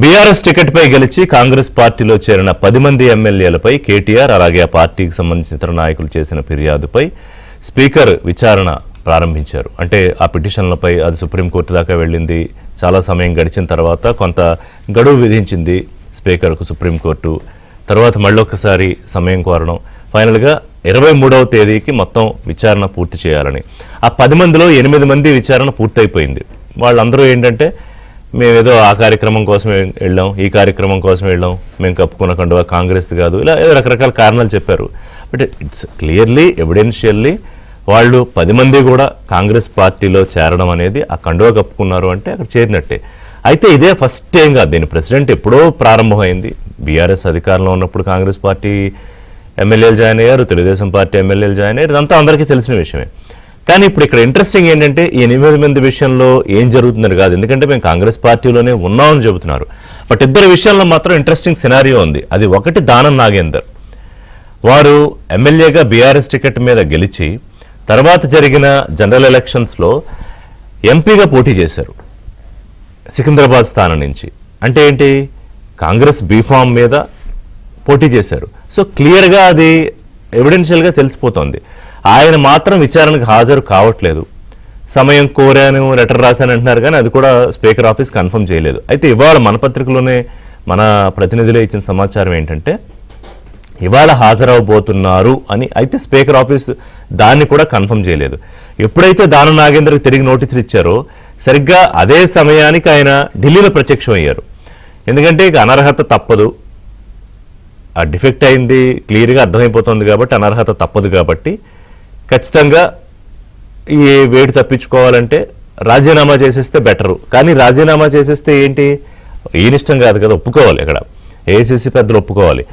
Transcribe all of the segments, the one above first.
BRS ticket పై గెలిచి కాంగ్రెస్ పార్టీలో చేరిన 10 మంది ఎమ్మెల్యేలపై కేటీఆర్ అలాగే ఆ పార్టీకి సంబంధించిన ఇతర నాయకులు చేసిన ఫిర్యాదుపై స్పీకర్ విచారణ ప్రారంభించారు. అంటే ఆ పిటిషన్లపై అది సుప్రీంకోర్టు దాకా వెళ్ళింది. చాలా సమయం గడిచిన తర్వాత కొంత గడువు విధించింది స్పీకర్కు సుప్రీంకోర్టు. తర్వాత మళ్ళొకసారి సమయం కోరడం, ఫైనల్గా 23వ తేదీకి మొత్తం విచారణ పూర్తి చేయాలని. ఆ 10 మందిలో 8 మంది విచారణ పూర్తయిపోయింది. వాళ్ళందరూ ఏంటంటే మేమేదో ఆ కార్యక్రమం కోసం వెళ్ళాం, ఈ కార్యక్రమం కోసం వెళ్ళాం, మేము కప్పుకున్న కండువా కాంగ్రెస్ది కాదు, ఇలా ఏదో రకరకాల కారణాలు చెప్పారు. బట్ ఇట్స్ క్లియర్లీ ఎవిడెన్షియల్లీ వాళ్ళు 10 మంది కూడా కాంగ్రెస్ పార్టీలో చేరడం అనేది, ఆ కండువా కప్పుకున్నారు అంటే అక్కడ చేరినట్టే. అయితే ఇదే ఫస్ట్ ఏం కాదు, దీని ప్రెసిడెంట్ ఎప్పుడో ప్రారంభమైంది. బీఆర్ఎస్ అధికారంలో ఉన్నప్పుడు కాంగ్రెస్ పార్టీ ఎమ్మెల్యేలు జాయిన్ అయ్యారు, తెలుగుదేశం పార్టీ ఎమ్మెల్యేలు జాయిన్ అయ్యారు, ఇదంతా అందరికీ తెలిసిన విషయమే. కానీ ఇప్పుడు ఇక్కడ ఇంట్రెస్టింగ్ ఏంటంటే ఈ 8 మంది విషయంలో ఏం జరుగుతుందని కాదు, ఎందుకంటే మేము కాంగ్రెస్ పార్టీలోనే ఉన్నామని చెబుతున్నారు. బట్ ఇద్దరు విషయంలో మాత్రం ఇంట్రెస్టింగ్ సినారియో ఉంది. అది ఒకటి, దానం నాగేందర్. వారు ఎమ్మెల్యేగా బీఆర్ఎస్ టికెట్ మీద గెలిచి తర్వాత జరిగిన జనరల్ ఎలక్షన్స్లో ఎంపీగా పోటీ చేశారు సికింద్రాబాద్ స్థానం నుంచి. అంటే ఏంటి, కాంగ్రెస్ బీఫామ్ మీద పోటీ చేశారు. సో క్లియర్గా అది ఎవిడెన్షియల్గా తెలిసిపోతుంది. ఆయన మాత్రం విచారణకు హాజరు కావట్లేదు. సమయం కోరాను, లెటర్ రాశాను అంటున్నారు, కానీ అది కూడా స్పీకర్ ఆఫీస్ కన్ఫర్మ్ చేయలేదు. అయితే ఇవాళ మన పత్రికలోనే మన ప్రతినిధులే ఇచ్చిన సమాచారం ఏంటంటే ఇవాళ హాజరవబోతున్నారు అని. అయితే స్పీకర్ ఆఫీస్ దాన్ని కూడా కన్ఫర్మ్ చేయలేదు. ఎప్పుడైతే దానం నాగేందర్కి తిరిగి నోటీసులు ఇచ్చారో సరిగ్గా అదే సమయానికి ఆయన ఢిల్లీలో ప్రత్యక్షం అయ్యారు. ఎందుకంటే ఇక అనర్హత తప్పదు, ఆ డిఫెక్ట్ అయింది క్లియర్గా అర్థమైపోతుంది కాబట్టి అనర్హత తప్పదు కాబట్టి ఖచ్చితంగా ఈ వేడి తప్పించుకోవాలంటే రాజీనామా చేసేస్తే బెటరు. కానీ రాజీనామా చేసేస్తే ఏంటి, ఈయన ఇష్టం కాదు కదా, ఒప్పుకోవాలి. ఇక్కడ ఏఐసీసీ పెద్దలు ఒప్పుకోవాలి.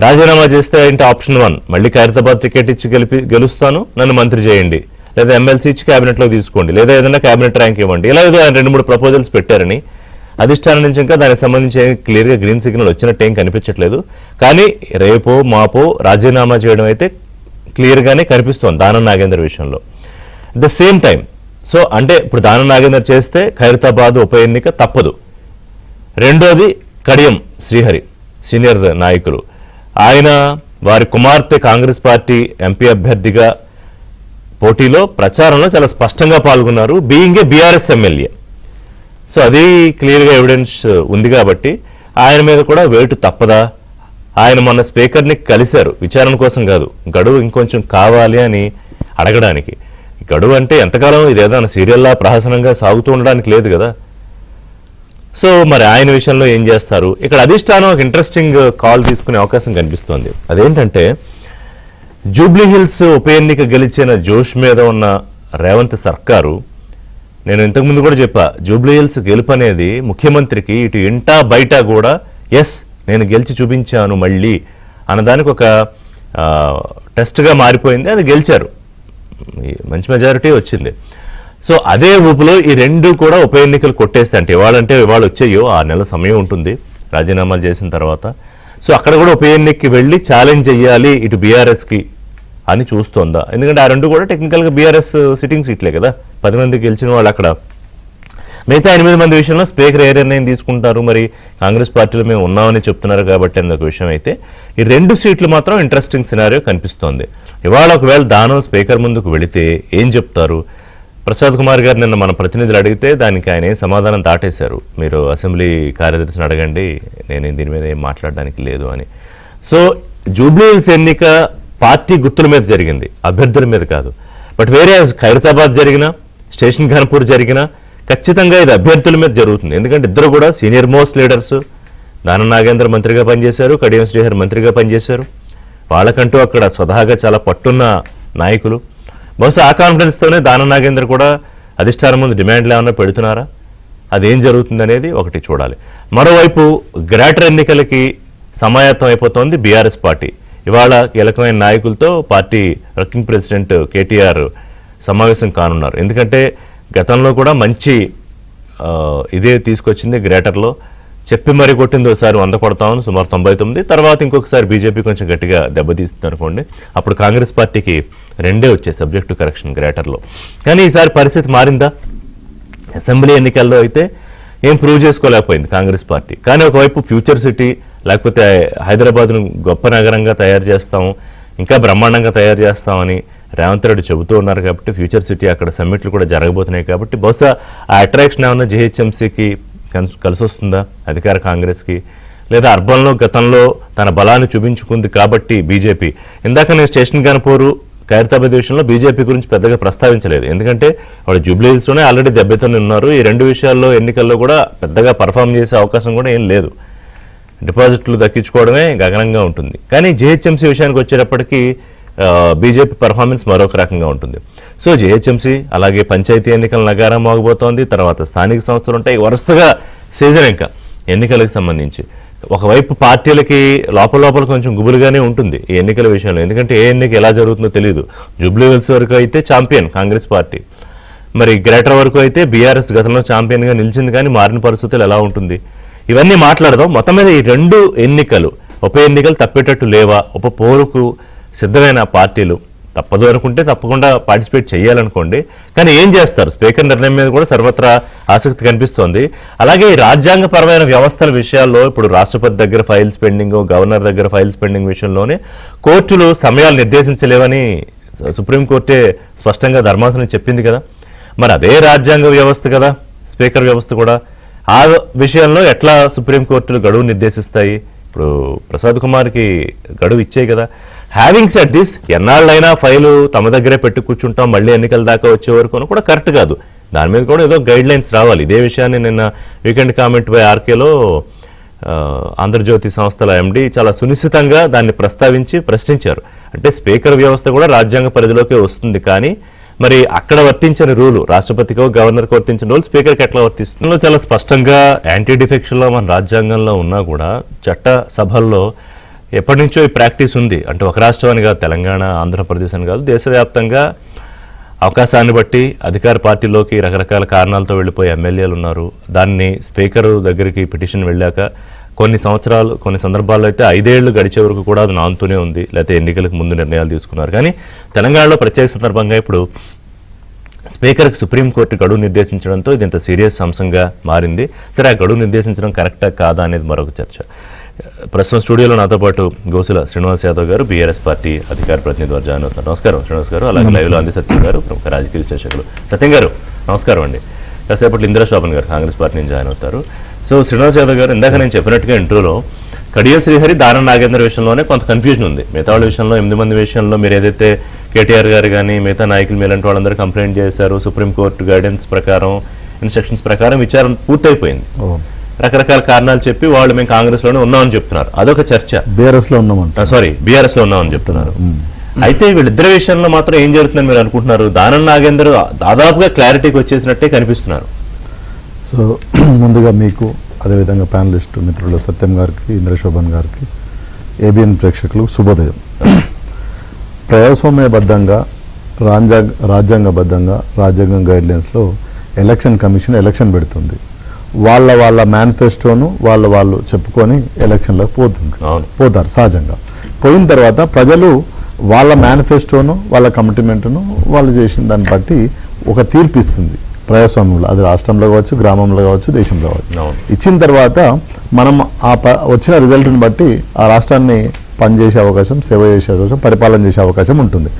రాజీనామా చేస్తే ఏంటి, ఆప్షన్ 1 మళ్ళీ ఖైరతాబాద్ టికెట్ ఇచ్చి గెలుస్తాను, నన్ను మంత్రి చేయండి, లేదా ఎమ్మెల్సీ ఇచ్చి క్యాబినెట్లో తీసుకోండి, లేదా ఏదైనా క్యాబినెట్ ర్యాంక్ ఇవ్వండి. ఇలా ఏదో ఆయన 2-3 ప్రపోజల్స్ పెట్టారని అధిష్టానం నుంచి ఇంకా దానికి సంబంధించి క్లియర్గా గ్రీన్ సిగ్నల్ వచ్చినట్టు ఏం కనిపించట్లేదు. కానీ రేపో మాపో రాజీనామా చేయడం అయితే క్లియర్గానే కనిపిస్తోంది దానం నాగేందర్ విషయంలో. ద సేమ్ టైం సో అంటే ఇప్పుడు దానం నాగేందర్ చేస్తే ఖైరతాబాద్ ఉప ఎన్నిక తప్పదు. రెండోది కడియం శ్రీహరి, సీనియర్ నాయకులు, ఆయన వారి కుమార్తె కాంగ్రెస్ పార్టీ ఎంపీ అభ్యర్థిగా పోటీలో ప్రచారంలో చాలా స్పష్టంగా పాల్గొన్నారు, being a BRS MLA. So అది క్లియర్గా ఎవిడెన్స్ ఉంది కాబట్టి ఆయన మీద కూడా వేటు తప్పదా. ఆయన మొన్న స్పీకర్ని కలిశారు, విచారణ కోసం కాదు, గడువు ఇంకొంచెం కావాలి అని అడగడానికి. గడువు అంటే ఎంతకాలం, ఇదేదో సీరియల్లా ప్రహసనంగా సాగుతూ ఉండడానికి లేదు కదా. సో మరి ఆయన విషయంలో ఏం చేస్తారు. ఇక్కడ అధిష్టానం ఒక ఇంట్రెస్టింగ్ కాల్ తీసుకునే అవకాశం కనిపిస్తోంది. అదేంటంటే జూబ్లీ హిల్స్ ఉప ఎన్నిక గెలిచిన జోష్ మీద ఉన్న రేవంత్ సర్కారు, నేను ఇంతకుముందు కూడా చెప్పా, జూబ్లీ హిల్స్ గెలుపు అనేది ముఖ్యమంత్రికి ఇటు ఇంటా బయట కూడా ఎస్ నేను గెలిచి చూపించాను మళ్ళీ అన్నదానికి ఒక టెస్ట్గా మారిపోయింది. అది గెలిచారు, మంచి మెజారిటీ వచ్చింది. సో అదే ఊపులో ఈ 2 కూడా ఉప ఎన్నికలు కొట్టేస్తే, అంటే ఇవాళ వచ్చేయో 6 నెలల సమయం ఉంటుంది రాజీనామాలు చేసిన తర్వాత. సో అక్కడ కూడా ఉప ఎన్నికకి వెళ్ళి ఛాలెంజ్ చెయ్యాలి ఇటు బీఆర్ఎస్కి అని చూస్తోందా. ఎందుకంటే ఆ 2 కూడా టెక్నికల్గా బీఆర్ఎస్ సిట్టింగ్ సీట్లే కదా, 10 మంది గెలిచిన వాళ్ళు అక్కడ. మిగతా 8 మంది విషయంలో స్పీకర్ ఏ నిర్ణయం తీసుకుంటారు, మరి కాంగ్రెస్ పార్టీలో మేము ఉన్నామని చెప్తున్నారు కాబట్టి అన్న ఒక విషయం. అయితే ఈ 2 సీట్లు మాత్రం ఇంట్రెస్టింగ్ సినారియో కనిపిస్తోంది. ఇవాళ ఒకవేళ దానం స్పీకర్ ముందుకు వెళితే ఏం చెప్తారు. ప్రసాద్ కుమార్ గారు నిన్న మన ప్రతినిధులు అడిగితే దానికి ఆయన సమాధానం దాటేశారు, మీరు అసెంబ్లీ కార్యదర్శిని అడగండి, నేను దీని మీద ఏం మాట్లాడడానికి లేదు అని. సో జూబ్లీ హిల్స్ ఎన్నిక పార్టీ గుర్తుల మీద జరిగింది, అభ్యర్థుల మీద కాదు. బట్ వేరే ఖైరతాబాద్ జరిగినా, స్టేషన్ ఘనపూర్ జరిగినా ఖచ్చితంగా ఇది అభ్యర్థుల మీద జరుగుతుంది. ఎందుకంటే ఇద్దరు కూడా సీనియర్ మోస్ట్ లీడర్స్. దానం నాగేంద్ర మంత్రిగా పనిచేశారు, కడియం శ్రీహరి మంత్రిగా పనిచేశారు. వాళ్ళకంటూ అక్కడ స్వతహాగా చాలా పట్టున్న నాయకులు. బహుశా ఆ కాన్ఫిడెన్స్తోనే దానం నాగేంద్ర కూడా అధిష్టానం ముందు డిమాండ్లు ఏమన్నా పెడుతున్నారా, అదేం జరుగుతుంది అనేది ఒకటి చూడాలి. మరోవైపు గ్రేటర్ ఎన్నికలకి సమాయత్తం అయిపోతోంది బీఆర్ఎస్ పార్టీ. ఇవాళ కీలకమైన నాయకులతో పార్టీ వర్కింగ్ ప్రెసిడెంట్ కేటీఆర్ సమావేశం కానున్నారు. ఎందుకంటే గతంలో కూడా మంచి ఇదే తీసుకొచ్చింది గ్రేటర్లో, చెప్పి మరీ కొట్టింది ఒకసారి 100 కొడతామని సుమారు 99, తర్వాత ఇంకొకసారి బీజేపీ కొంచెం గట్టిగా దెబ్బతీస్తుంది అనుకోండి. అప్పుడు కాంగ్రెస్ పార్టీకి 2 వచ్చాయి సబ్జెక్ట్ టు కరెక్షన్ గ్రేటర్లో. కానీ ఈసారి పరిస్థితి మారిందా. అసెంబ్లీ ఎన్నికల్లో అయితే ఏం ప్రూవ్ చేసుకోలేకపోయింది కాంగ్రెస్ పార్టీ. కానీ ఒకవైపు ఫ్యూచర్ సిటీ లేకపోతే హైదరాబాద్ను గొప్ప నగరంగా తయారు చేస్తాము, ఇంకా బ్రహ్మాండంగా తయారు చేస్తామని రేవంత్ రెడ్డి చెబుతూ ఉన్నారు కాబట్టి ఫ్యూచర్ సిటీ అక్కడ సమ్మిట్లు కూడా జరగబోతున్నాయి కాబట్టి బహుశా ఆ అట్రాక్షన్ ఏమన్నా జిహెచ్ఎంసీకి కలిసి వస్తుందా అధికార కాంగ్రెస్కి, లేదా అర్బన్లో గతంలో తన బలాన్ని చూపించుకుంది కాబట్టి బీజేపీ. ఇందాక నేను స్టేషన్ గన్పూర్ ఖైరతాబాద్ విషయంలో బీజేపీ గురించి పెద్దగా ప్రస్తావించలేదు, ఎందుకంటే వాళ్ళు జూబ్లీ హిల్స్లోనే ఆల్రెడీ దెబ్బతిని ఉన్నారు. ఈ రెండు విషయాల్లో ఎన్నికల్లో కూడా పెద్దగా పర్ఫామ్ చేసే అవకాశం కూడా ఏం లేదు, డిపాజిట్లు దక్కించుకోవడమే గగనంగా ఉంటుంది. కానీ జిహెచ్ఎంసీ విషయానికి వచ్చేటప్పటికీ బీజేపీ పర్ఫార్మెన్స్ మరొక రకంగా ఉంటుంది. సో జిహెచ్ఎంసీ అలాగే పంచాయతీ ఎన్నికల నగారం మోగబోతోంది, తర్వాత స్థానిక సంస్థలు ఉంటాయి, వరుసగా సీజన్ ఇంకా ఎన్నికలకు సంబంధించి. ఒకవైపు పార్టీలకి లోపల కొంచెం గుబులుగానే ఉంటుంది ఈ ఎన్నికల విషయంలో, ఎందుకంటే ఏ ఎన్నిక ఎలా జరుగుతుందో తెలియదు. జూబ్లీ హిల్స్ వరకు అయితే ఛాంపియన్ కాంగ్రెస్ పార్టీ, మరి గ్రేటర్ వరకు అయితే బీఆర్ఎస్ గతంలో ఛాంపియన్గా నిలిచింది, కానీ మారిన పరిస్థితులు ఎలా ఉంటుంది ఇవన్నీ మాట్లాడదాం. మొత్తం మీద ఈ రెండు ఎన్నికలు ఉప ఎన్నికలు తప్పేటట్టు లేవా, ఉప పోరుకు సిద్ధమైన పార్టీలు తప్పదు అనుకుంటే తప్పకుండా పార్టిసిపేట్ చేయాలనుకోండి, కానీ ఏం చేస్తారు? స్పీకర్ నిర్ణయం మీద కూడా సర్వత్రా ఆసక్తి కనిపిస్తోంది. అలాగే రాజ్యాంగపరమైన వ్యవస్థల విషయాల్లో ఇప్పుడు రాష్ట్రపతి దగ్గర ఫైల్స్ పెండింగ్, గవర్నర్ దగ్గర ఫైల్స్ పెండింగ్ విషయంలోనే కోర్టులు సమయాలు నిర్దేశించలేవని సుప్రీంకోర్టే స్పష్టంగా ధర్మాసనం చెప్పింది కదా. మరి అదే రాజ్యాంగ వ్యవస్థ కదా స్పీకర్ వ్యవస్థ కూడా, ఆ విషయంలో ఎట్లా సుప్రీంకోర్టులు గడువు నిర్దేశిస్తాయి? ఇప్పుడు ప్రసాద్ కుమార్కి గడువు ఇచ్చాయి కదా. హ్యావింగ్ సెడ్ దిస్, ఎన్నాళ్ళైనా ఫైలు తమ దగ్గరే పెట్టి కూర్చుంటాం మళ్ళీ ఎన్నికల దాకా వచ్చే వరకు అని కూడా కరెక్ట్ కాదు. దాని మీద కూడా ఏదో గైడ్ లైన్స్ రావాలి. ఇదే విషయాన్ని నిన్న వీకెండ్ కామెంట్ బై ఆర్కేలో ఆంధ్రజ్యోతి సంస్థల ఎండి చాలా సునిశ్చితంగా దాన్ని ప్రశ్నించారు. అంటే స్పీకర్ వ్యవస్థ కూడా రాజ్యాంగ పరిధిలోకే వస్తుంది, కానీ మరి అక్కడ వర్తించిన రూలు రాష్ట్రపతికో గవర్నర్కి వర్తించిన రూల్ స్పీకర్కి ఎట్లా వర్తిస్తుందో చాలా స్పష్టంగా యాంటీ డిఫెక్షన్లో మన రాజ్యాంగంలో ఉన్నా కూడా చట్ట సభల్లో ఎప్పటి నుంచో ఈ ప్రాక్టీస్ ఉంది. అంటే ఒక రాష్ట్రం అని కాదు, తెలంగాణ ఆంధ్రప్రదేశ్ అని కాదు, దేశవ్యాప్తంగా అవకాశాన్ని బట్టి అధికార పార్టీలోకి రకరకాల కారణాలతో వెళ్ళిపోయే ఎమ్మెల్యేలు ఉన్నారు. దాన్ని స్పీకర్ దగ్గరికి పిటిషన్ వెళ్ళాక కొన్ని సందర్భాల్లో అయితే 5 ఏళ్లు గడిచే వరకు కూడా అది నానుతూనే ఉంది, లేకపోతే ఎన్నికలకు ముందు నిర్ణయాలు తీసుకున్నారు. కానీ తెలంగాణలో ప్రత్యేక సందర్భంగా ఇప్పుడు స్పీకర్కి సుప్రీంకోర్టు గడువు నిర్దేశించడంతో ఇది ఇంత సీరియస్ అంశంగా మారింది. సరే, ఆ గడువు నిర్దేశించడం కరెక్టా కాదా అనేది మరొక చర్చ. ప్రస్తుతం స్టూడియోలో నాతో పాటు గోసుల శ్రీనివాస్ యాదవ్ గారు, బీఆర్ఎస్ పార్టీ అధికార ప్రతినిధి వారు జాయిన్ అవుతున్నారు. నమస్కారం శ్రీనివాస్ గారు. అలాగే లైవ్లో అంది సత్యం గారు, ప్రముఖ రాజకీయ విశ్లేషకులు. సత్యం గారు నమస్కారం అండి. కాసేపట్లో ఇందిరా శోభన్ గారు కాంగ్రెస్ పార్టీ నుంచి జాయిన్ అవుతారు. సో శ్రీనివాస్ యాదవ్ గారు, ఇందాక నేను చెప్పినట్టుగా ఇంట్రోలో కడియం శ్రీహరి, దానం నాగేంద్ర విషయంలోనే కొంత కన్ఫ్యూజన్ ఉంది. మిగతా వాళ్ళ విషయంలో 8 మంది విషయంలో మీరు ఏదైతే కేటీఆర్ గారు కానీ మిగతా నాయకులు మీలాంటి వాళ్ళందరూ కంప్లైంట్ చేశారు, సుప్రీంకోర్టు గైడెన్స్ ప్రకారం ఇన్స్ట్రక్షన్స్ ప్రకారం విచారణ పూర్తయిపోయింది. రకరకాల కారణాలు చెప్పి వాళ్ళు మేము కాంగ్రెస్లోనే ఉన్నామని చెప్తున్నారు, అదొక చర్చ. బీఆర్ఎస్ లో ఉన్నామని చెప్తున్నారు. అయితే వీళ్ళిద్దరి విషయంలో మాత్రం ఏం జరుగుతుందని మీరు అనుకుంటున్నారు? దానం నాగేందర్ దాదాపుగా క్లారిటీకి వచ్చేసినట్టే కనిపిస్తున్నారు. సో ముందుగా మీకు, అదేవిధంగా ప్యానలిస్ట్ మిత్రులు సత్యం గారికి, ఇంద్రశోభన్ గారికి, ఏబిఎన్ ప్రేక్షకులకు శుభోదయం. ప్రజాస్వామ్యబద్ధంగా రాజ్యాంగబద్ధంగా రాజ్యాంగం గైడ్లైన్స్లో ఎలక్షన్ కమిషన్ ఎలక్షన్ పెడుతుంది. వాళ్ళ మేనిఫెస్టోను వాళ్ళు చెప్పుకొని ఎలక్షన్లకు పోతారు. సహజంగా పోయిన తర్వాత ప్రజలు వాళ్ళ మేనిఫెస్టోను, వాళ్ళ కమిట్మెంట్ను వాళ్ళు చేసిన దాన్ని బట్టి ఒక తీర్పు ఇస్తుంది ప్రజాస్వామ్యంలో. అది రాష్ట్రంలో కావచ్చు, గ్రామంలో కావచ్చు, దేశంలో కావచ్చు. ఇచ్చిన తర్వాత మనం వచ్చిన రిజల్ట్ని బట్టి ఆ రాష్ట్రాన్ని పనిచేసే అవకాశం, సేవ చేసే అవకాశం, పరిపాలన చేసే అవకాశం ఉంటుంది.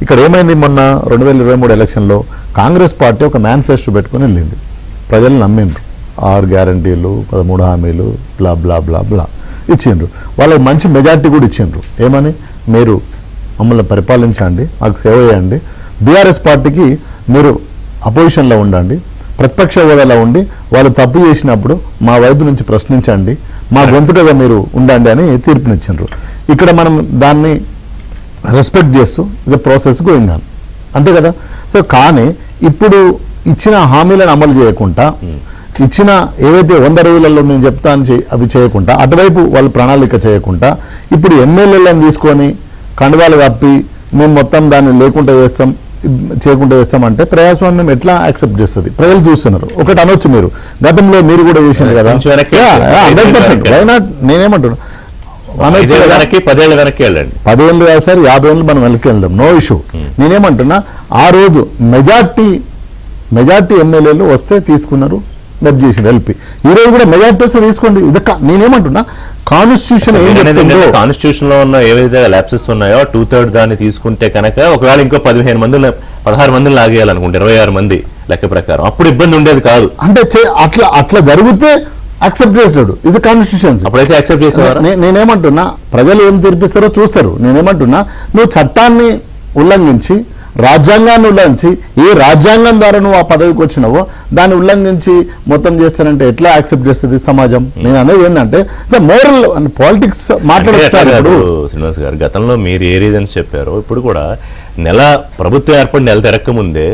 ఇక్కడ ఏమైంది, మొన్న 2023 ఎలక్షన్లో కాంగ్రెస్ పార్టీ ఒక మేనిఫెస్టో పెట్టుకుని వెళ్ళింది. ప్రజలు నమ్మిండ్రు. 6 గ్యారంటీలు, 13 హామీలు, బ్లా బ్లా బ్లా బ్లా ఇచ్చిండ్రు. వాళ్ళకి మంచి మెజార్టీ కూడా ఇచ్చిండ్రు. ఏమని, మీరు మమ్మల్ని పరిపాలించండి, మాకు సేవ చేయండి, బీఆర్ఎస్ పార్టీకి మీరు అపోజిషన్లో ఉండండి, ప్రతిపక్ష హోదాలో ఉండి వాళ్ళు తప్పు చేసినప్పుడు మా వైపు నుంచి ప్రశ్నించండి, మా గొంతుకగా మీరు ఉండండి అని తీర్పునిచ్చిండ్రు. ఇక్కడ మనం దాన్ని రెస్పెక్ట్ చేస్తూ ఇది ప్రాసెస్ గోయింగ్ ఆన్, అంతే కదా. సో కానీ ఇప్పుడు ఇచ్చిన హామీలను అమలు చేయకుండా, ఇచ్చిన ఏవైతే 100 రోజులలో నేను చెప్తాను అవి చేయకుండా, అటువైపు వాళ్ళు ప్రణాళిక చేయకుండా, ఇప్పుడు ఎమ్మెల్యేలను తీసుకొని కండువాలు కప్పి మేము మొత్తం దాన్ని చేయకుండా చేస్తామంటే ప్రజాస్వామ్యం ఎట్లా యాక్సెప్ట్ చేస్తుంది? ప్రజలు చూస్తున్నారు. ఒకటి అనొచ్చు, మీరు గతంలో మీరు కూడా చేసినారు కదా, 100%. వైనాట్ నేనేమంటున్నా, 10 ఏళ్ళు కాదు సార్, 50 ఏళ్ళు మనం వెనక్కి వెళ్దాం, నో ఇష్యూ. నేనేమంటున్నా, ఆ రోజు మెజార్టీ ఎమ్మెల్యేలు వస్తే తీసుకున్నారు, మెర్జ్ చేసిండు ఎల్పీ. ఈ రోజు కూడా మెజార్టీ వస్తే తీసుకోండి. ఇది నేనేమంటున్నా, కాన్స్టిట్యూషన్ కాన్స్టిట్యూషన్ లో ఉన్న ఏవైతే ల్యాప్సెస్ ఉన్నాయో 2/3 దాన్ని తీసుకుంటే కనుక ఒకవేళ ఇంకో 16 మందిని లాగేయాలనుకుంటే 26 మంది లెక్క ప్రకారం అప్పుడు ఇబ్బంది ఉండేది కాదు. అంటే అట్లా జరిగితే యాక్సెప్ట్ చేస్తాడు. ఇది కాన్స్టిట్యూషన్. అప్పుడైతే యాక్సెప్ట్ చేసేవారు. నేనేమంటున్నా, ప్రజలు ఏం తీర్పిస్తారో చూస్తారు. నేనేమంటున్నా, నువ్వు చట్టాన్ని ఉల్లంఘించి, రాజ్యాంగాన్ని ఉల్లంఘించి, ఏ రాజ్యాంగం ద్వారా నువ్వు ఆ పదవికి వచ్చినావో దాన్ని ఉల్లంఘించి మొత్తం చేస్తానంటే ఎట్లా యాక్సెప్ట్ చేస్తుంది సమాజం? నేను అనేది ఏంటంటే మోరల్ పాలిటిక్స్ మాట్లాడేస్తారు. శ్రీనివాస్ గారు, గతంలో మీరు ఏ రీజన్స్ చెప్పారో ఇప్పుడు కూడా ప్రభుత్వం ఏర్పడి నెల తిరక్క ముందే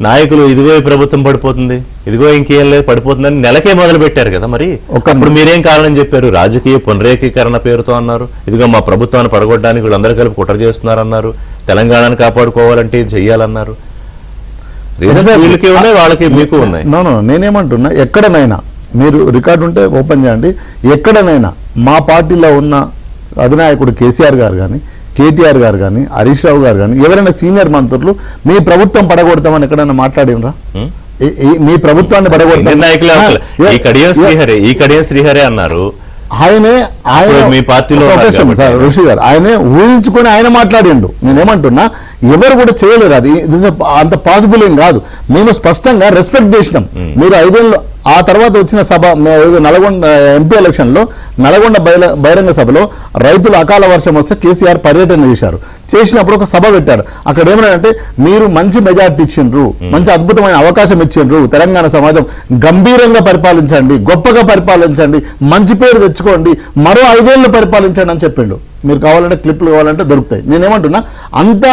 నాయకులు ఇదిగో ఈ ప్రభుత్వం పడిపోతుంది, ఇదిగో ఇంకేం లేదు పడిపోతుందని నెలకే మొదలు పెట్టారు కదా. మరి అప్పుడు మీరేం కారణం చెప్పారు? రాజకీయ పునరేకీకరణ పేరుతో అన్నారు. ఇదిగో మా ప్రభుత్వాన్ని పడగొట్టడానికి వీళ్ళందరూ కలిపి కుట్ర చేస్తున్నారు అన్నారు. తెలంగాణను కాపాడుకోవాలంటే ఇది చెయ్యాలన్నారు. వీళ్ళకి ఉన్నాయి, వాళ్ళకి మీకు ఉన్నాయి. నేనేమంటున్నా, ఎక్కడనైనా మీరు రికార్డు ఉంటే ఓపెన్ చేయండి. ఎక్కడనైనా మా పార్టీలో ఉన్న అధినాయకుడు కేసీఆర్ గారు కానీ, కేటీఆర్ గారు కానీ, హరీష్ రావు గారు కానీ, ఎవరైనా సీనియర్ మంత్రులు మీ ప్రభుత్వం పడగొడతామని ఎక్కడైనా మాట్లాడినరా? మీ ప్రభుత్వాన్ని పడగొడతాం శ్రీహరి అన్నారు. ఆయన మీ పార్టీలో ఋషి గారు ఆయనే ఊహించుకొని ఆయన మాట్లాడిండు. నేనేమంటున్నా, ఎవరు కూడా చేయలేరు. అది అంత పాసిబుల్ ఏం కాదు. మేము స్పష్టంగా రెస్పెక్ట్ చేసినాం. మీరు 5 ఏళ్ళు ఆ తర్వాత వచ్చిన సభ నల్గొండ ఎంపీ ఎలక్షన్ లో నల్గొండ బహిరంగ సభలో రైతులు అకాల వర్షం వస్తే కేసీఆర్ పర్యటన చేసినప్పుడు ఒక సభ పెట్టారు. అక్కడ ఏమన్నారంటే, మీరు మంచి మెజార్టీ ఇచ్చిండ్రు, మంచి అద్భుతమైన అవకాశం ఇచ్చిండ్రు, తెలంగాణ సమాజం గంభీరంగా పరిపాలించండి, గొప్పగా పరిపాలించండి, మంచి పేరు తెచ్చుకోండి, మరో 5 ఏళ్ళు పరిపాలించండి అని చెప్పిండు. మీరు కావాలంటే క్లిప్లు కావాలంటే దొరుకుతాయి. నేనేమంటున్నా, అంత